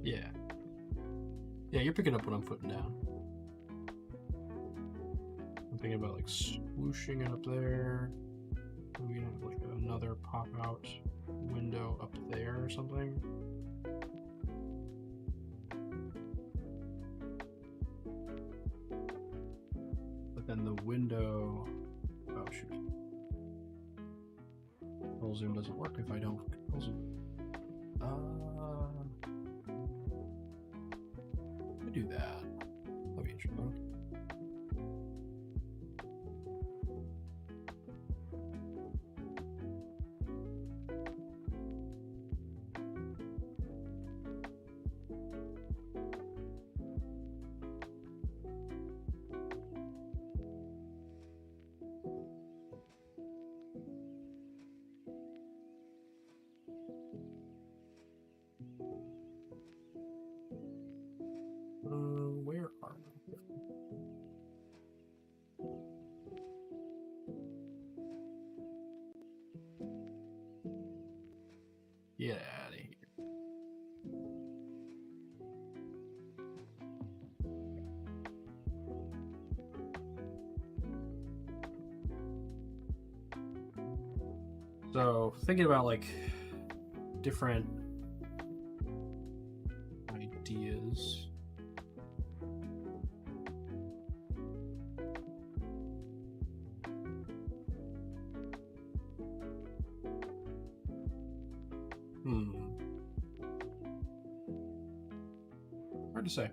Yeah. Yeah, you're picking up what I'm putting down. I'm thinking about like swooshing it up there. We can have like another pop out window up there or something. But then the window, oh shoot. Control zoom doesn't work if I don't control zoom. I do that. That'd be interesting. So thinking about like different ideas. Hard to say.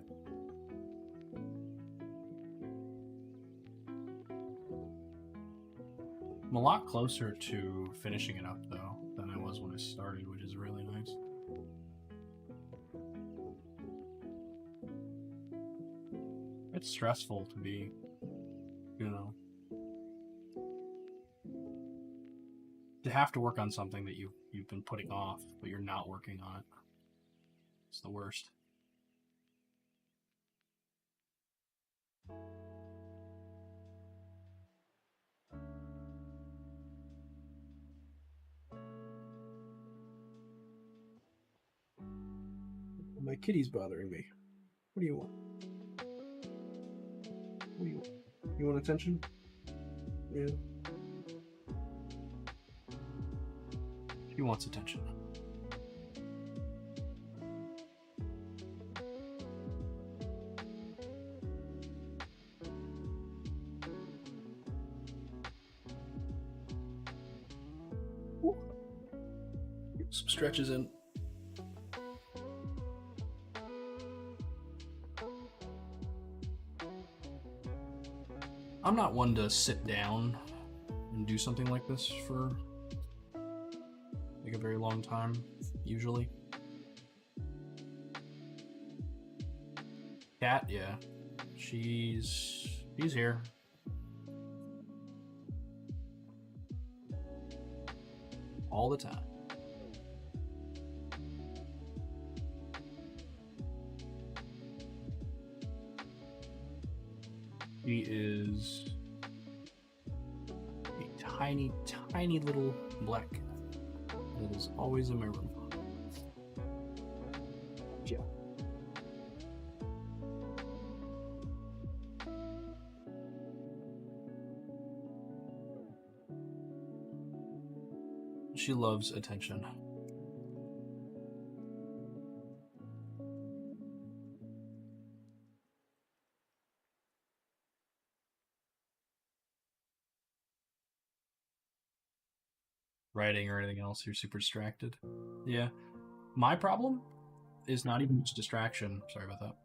I'm a lot closer to finishing it up though than I was when I started, which is really nice. It's stressful to be, you know, to have to work on something that you've been putting off, but you're not working on it. It's the worst. My kitty's bothering me. What do you want? What do you want? You want attention? Yeah. He wants attention. Ooh. Get some stretches in. I'm not one to sit down and do something like this for like a very long time, usually. Cat, yeah. She's here. All the time. She is a tiny, tiny little black cat that is always in my room. Yeah. She loves attention. Writing or anything else, you're super distracted. Yeah. My problem is not even just distraction. Sorry about that.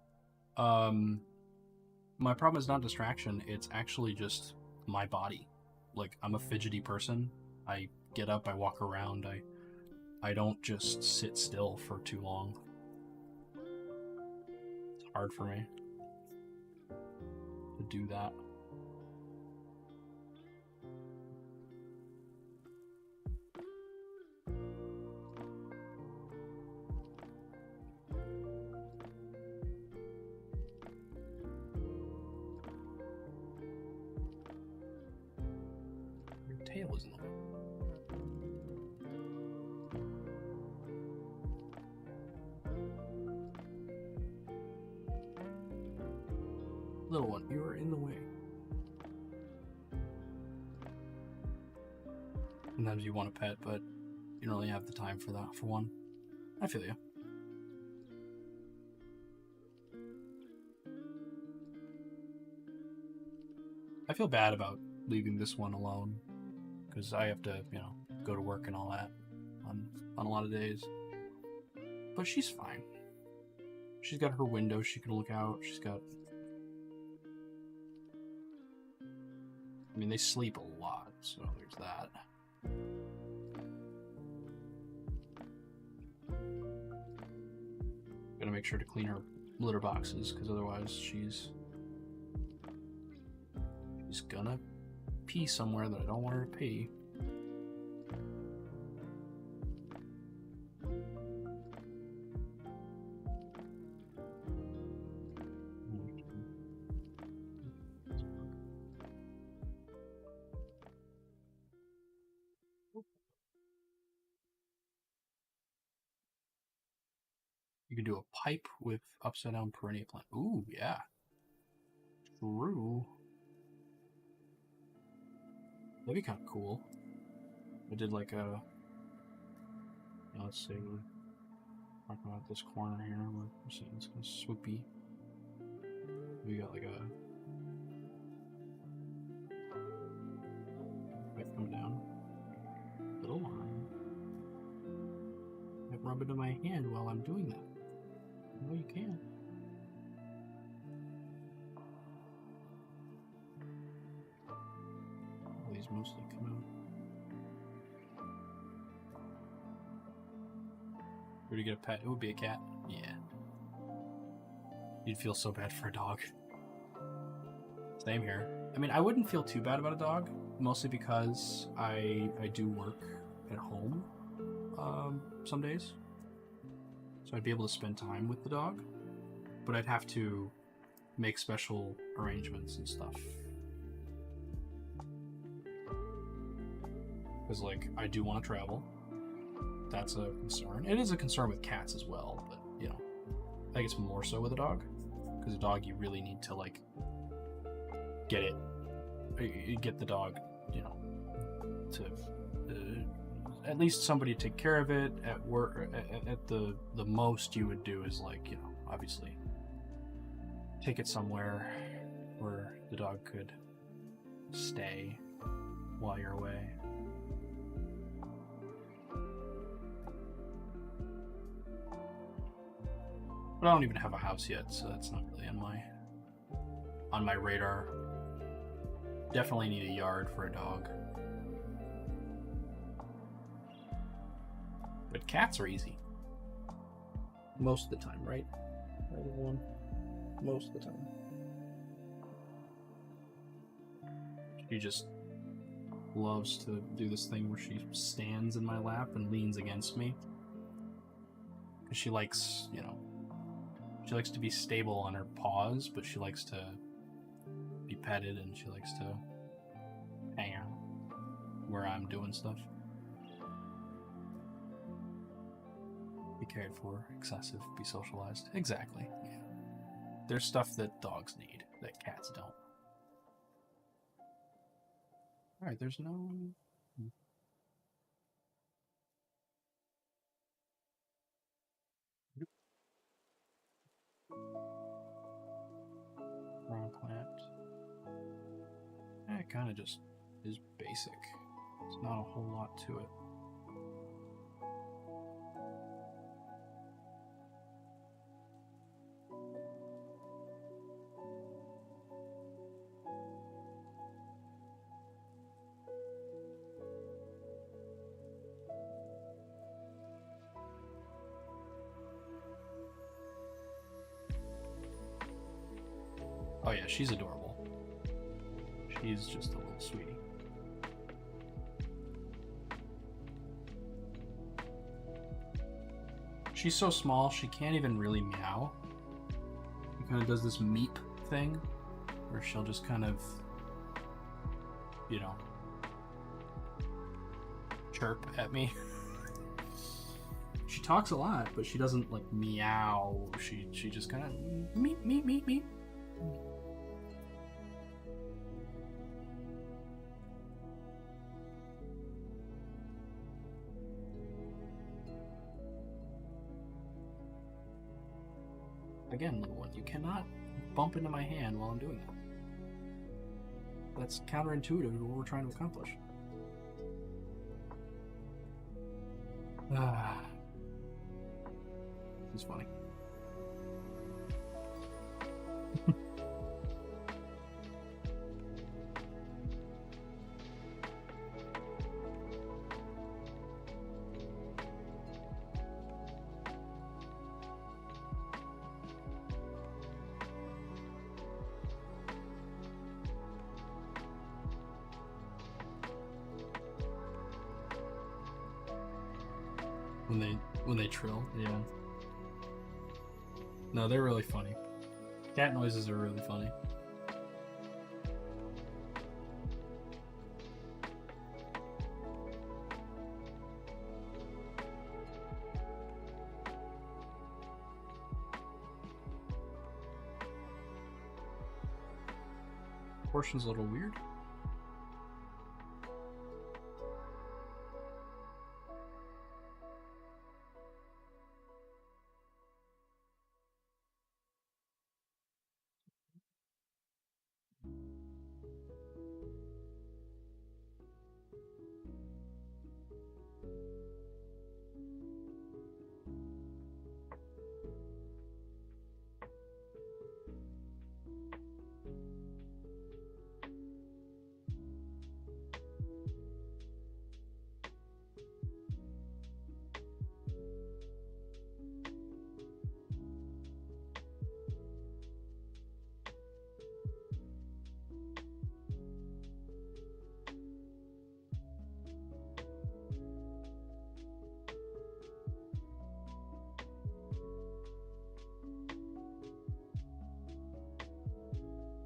My problem is not distraction, it's actually just my body. Like, I'm a fidgety person. I get up, I walk around, I don't just sit still for too long. It's hard for me to do that. Your tail is in the way. Little one, you are in the way. Sometimes you want a pet, but you don't really have the time for that, for one. I feel you. I feel bad about leaving this one alone, because I have to, go to work and all that on a lot of days. But she's fine. She's got her window she can look out. She's got... I mean, they sleep a lot, so there's that. Gotta make sure to clean her litter boxes, because otherwise she's gonna pee somewhere that I don't want her to pee. You could do a pipe with upside down perennial plant. Ooh, yeah. True. That'd be kind of cool. I did like a Now let's see. We're talking about this corner here. We're seeing it's kind of swoopy. We got like a pipe coming down. Little line. I rub it in my hand while I'm doing that. No, you can't. All these mostly come out. Were to get a pet? It would be a cat. Yeah. You'd feel so bad for a dog. Same here. I mean, I wouldn't feel too bad about a dog, mostly because I do work at home some days. So I'd be able to spend time with the dog, but I'd have to make special arrangements and stuff. Because, like, I do want to travel. That's a concern. It is a concern with cats as well, but, you know, I think it's more so with a dog. Because a dog, you really need to, like, get the dog, you know, to at least somebody to take care of it at work. At the most you would do is, like, you know, obviously take it somewhere where the dog could stay while you're away. But I don't even have a house yet, so that's not really on my radar. Definitely need a yard for a dog. But cats are easy. Most of the time, right? Everyone. Most of the time. She just loves to do this thing where she stands in my lap and leans against me. Because she likes, you know, she likes to be stable on her paws, but she likes to be petted and she likes to hang out where I'm doing stuff. Be cared for, excessive, be socialized. Exactly. Yeah. There's stuff that dogs need that cats don't. Alright, there's no... Wrong plant. It kind of just is basic. There's not a whole lot to it. Oh yeah, she's adorable. She's just a little sweetie. She's so small, she can't even really meow. She kind of does this meep thing, where she'll just kind of, you know, chirp at me. She talks a lot, but she doesn't, like, meow. She just kind of meep, meep, meep, meep. Again, little one, you cannot bump into my hand while I'm doing that. That's counterintuitive to what we're trying to accomplish. This is funny. When they trill, yeah. No, they're really funny. Cat noises are really funny. Portion's a little weird.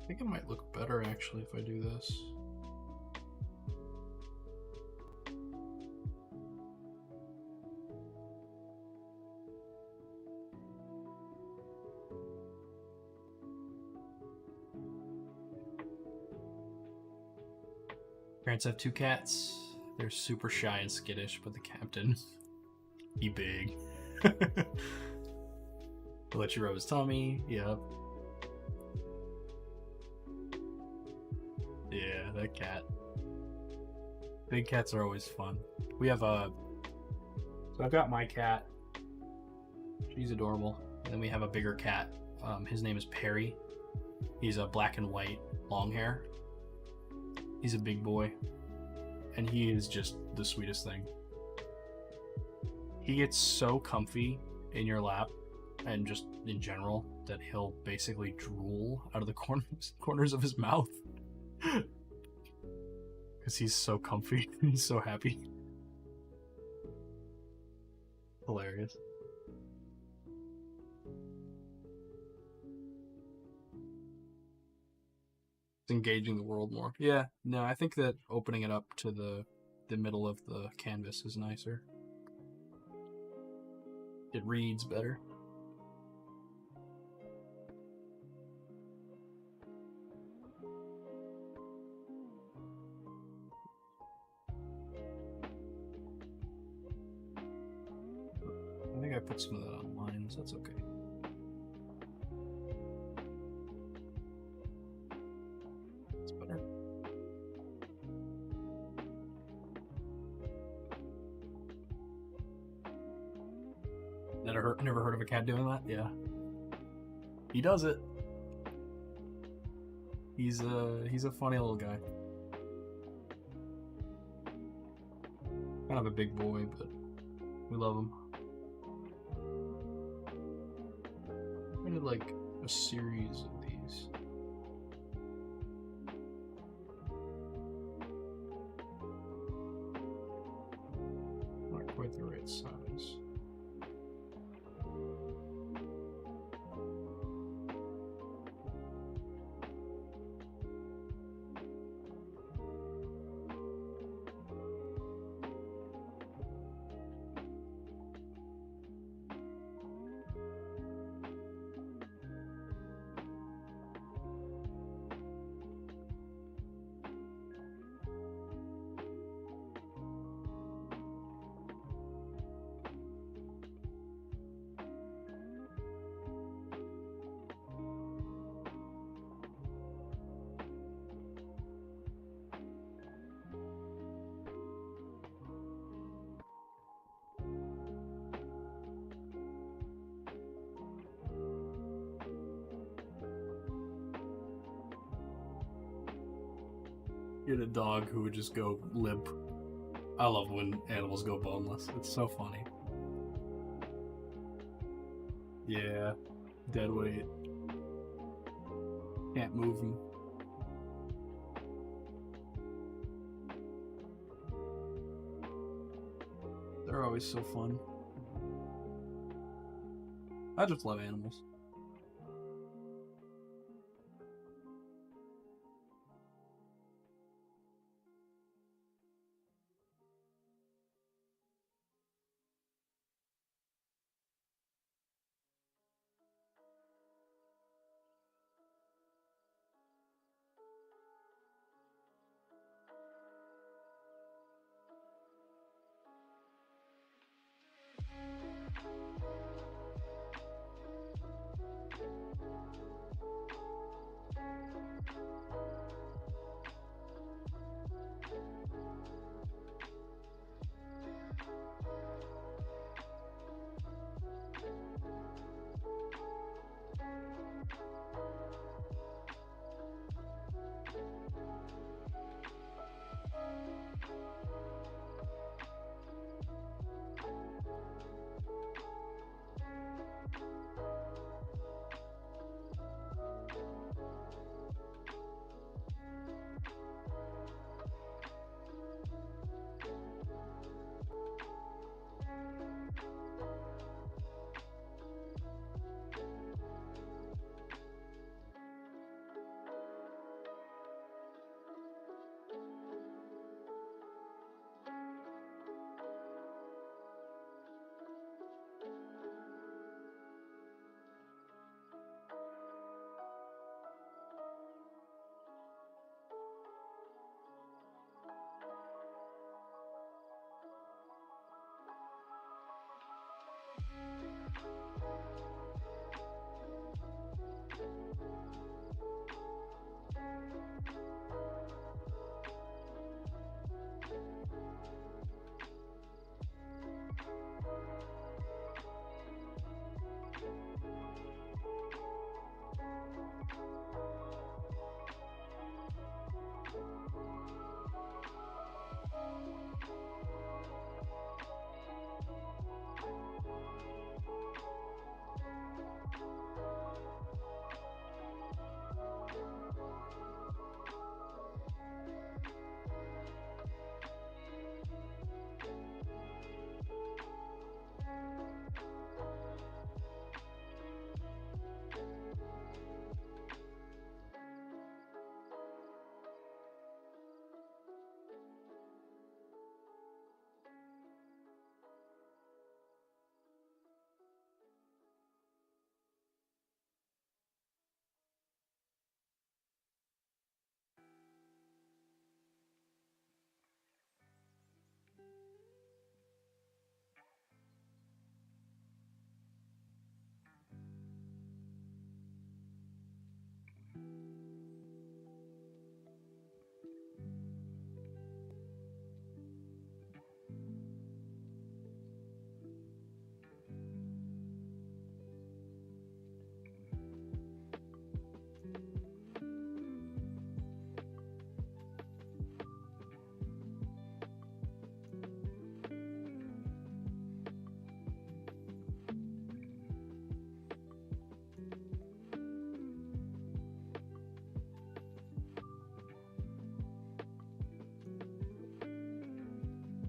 I think it might look better actually if I do this. Parents have 2 cats. They're super shy and skittish, but the captain, he big. He'll let you rub his tummy. Yep. Yeah, that cat. Big cats are always fun. We have a. So I've got my cat. She's adorable. And then we have a bigger cat. His name is Perry. He's a black and white, long hair. He's a big boy. And he is just the sweetest thing. He gets so comfy in your lap and just in general that he'll basically drool out of the corners of his mouth. Because he's so comfy. He's so happy. Hilarious. Engaging the world more. Yeah, no, I think that opening it up to the middle of the canvas is nicer. It reads better. I think I put some of that on lines, that's okay. It's better. Never heard of a cat doing that? Yeah. He does it. He's a funny little guy. Kind of a big boy, but we love him. I did like a series of these. Not quite the right size. Get a dog who would just go limp. I love when animals go boneless. It's so funny. Yeah, dead weight. Can't move them. They're always so fun. I just love animals.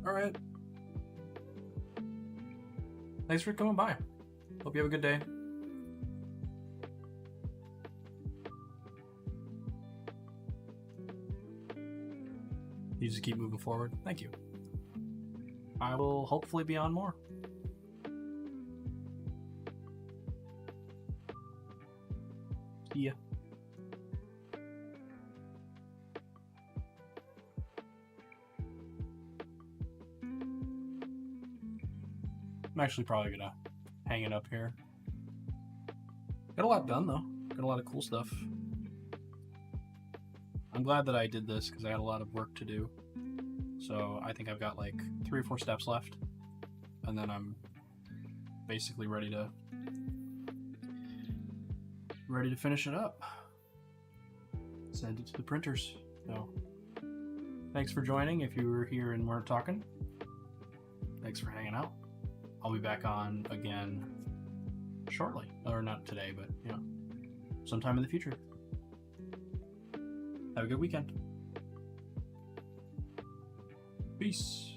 Alright. Thanks for coming by. Hope you have a good day. You just keep moving forward. Thank you. I will hopefully be on more. See ya. I'm actually probably gonna hang it up here. Got a lot done though. Got a lot of cool stuff. I'm glad that I did this because I had a lot of work to do. So I think I've got like 3 or 4 steps left, and then I'm basically ready to finish it up. Send it to the printers. So thanks for joining. If you were here and weren't talking, thanks for hanging out. I'll be back on again shortly, or not today, but you know, sometime in the future. Have a good weekend. Peace.